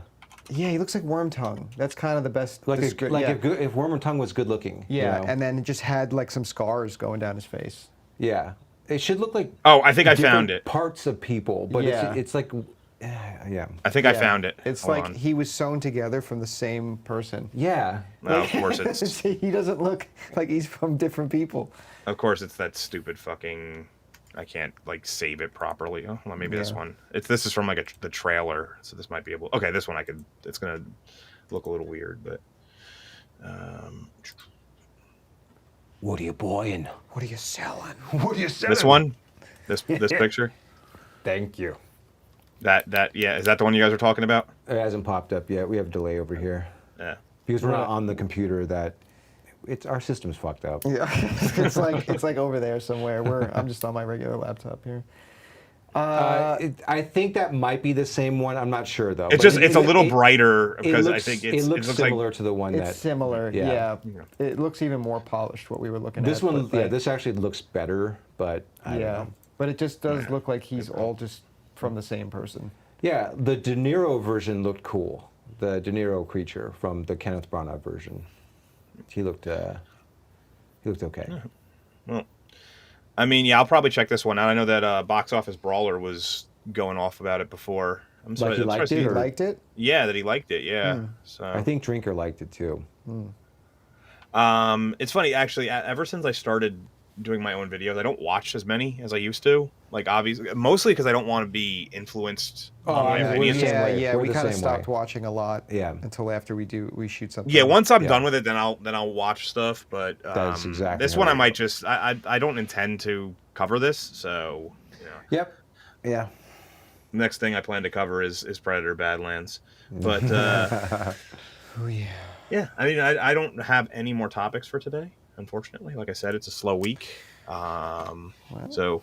Yeah, he looks like Wormtongue. That's kind of the best. Like yeah. if Wormtongue was good looking. Yeah, You know? and then it just had like some scars going down his face. Yeah. It should look like. Oh, I think I different found it. Parts of people, but Yeah. it's like, yeah. I think I found it. It's Hold like on. he was sewn together from the same person. Yeah. No, of course it's He doesn't look like he's from different people. that stupid fucking. I can't like save it properly. Oh, well, maybe this Yeah. one. This is from like the trailer, so this might be able. Okay, this one I could. It's gonna look a little weird, but. What are you buying? What are you selling? What are you selling? This one, this picture. Thank you. That yeah, is that the one you guys are talking about? It hasn't popped up yet. We have a delay over here Yeah. because we're not on the computer. Our system's fucked up. Yeah, it's like over there somewhere. I'm just on my regular laptop here. I think that might be the same one. I'm not sure though. It's But just it's a little brighter because I looks- think it it looks looks similar like to the one It's that. similar. yeah. Yeah. It looks even more polished. What we were looking This at. one, but, like, this actually looks better, but I don't know. but it just does look like he's all just from the same person. Yeah, the De Niro version looked cool. The De Niro creature from the Kenneth Branagh version. He looked okay. well, I mean, yeah, I'll probably check this one out. I know that Box Office Brawler was going off about it before. I'm Like sorry, he liked it, You or- liked it? Yeah, that he liked it. Yeah. So I think Drinker liked it too. it's funny actually. Ever since I started doing my own videos, I don't watch as many as I used to. Like obviously, mostly because I don't want to be influenced. Oh, on my I know, we're the opinions. same Yeah, way. yeah. We're We the kind of same stopped way. watching a lot. Yeah. Until after we shoot something. Yeah, once I'm Yeah. done with it, then I'll watch stuff. But That's exactly this how one I I might feel. just I don't intend to cover this. So Yep. Yeah. next thing I plan to cover is Predator Badlands. But Oh yeah. yeah, I mean I don't have any more topics for today. Unfortunately, like I said, it's a slow week. So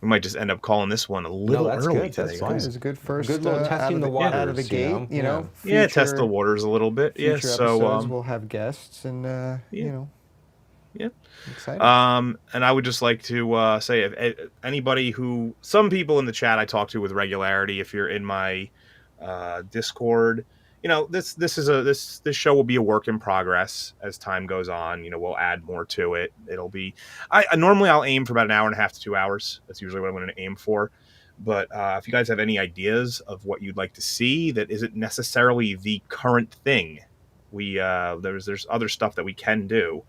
We might just end up calling this one a little that's early good. today. That's fine. It was a good first Good little testing the waters, out of the gate. You know, Yeah, test the waters a little bit. Yeah, future so episodes we'll have guests, and you know, yeah. excited. And I would just like to say, if anybody some people in the chat I talk to with regularity, if you're in my Discord, you know, this show will be a work in progress as time goes on. You know, we'll add more to it. It'll be, normally I'll aim for about an hour and a half to 2 hours. That's usually what I'm going to aim for. But if you guys have any ideas of what you'd like to see that isn't necessarily the current thing, there's other stuff that we can do.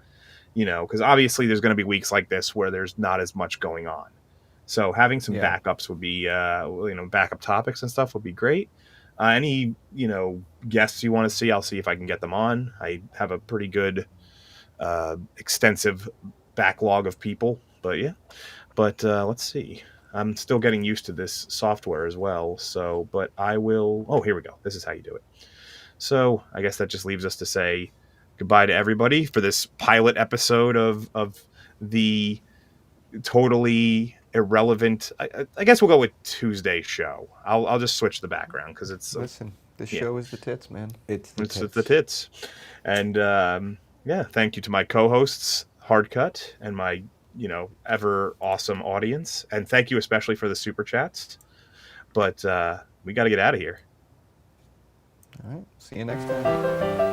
You know, because obviously there's going to be weeks like this where there's not as much going on. So having some backups would be, backup topics and stuff would be great. Any, guests you want to see, I'll see if I can get them on. I have a pretty good, extensive backlog of people, but yeah. But let's see. I'm still getting used to this software as well. So, but I will. Oh, here we go. This is how you do it. So I guess that just leaves us to say goodbye to everybody for this pilot episode of the totally irrelevant. I guess we'll go with Tuesday show. I'll just switch the background because it's Listen, the show is the tits, man. It's the tits. And thank you to my co-hosts Hardcut and my ever awesome audience, and thank you especially for the super chats. But we got to get out of here. All right, see you next time.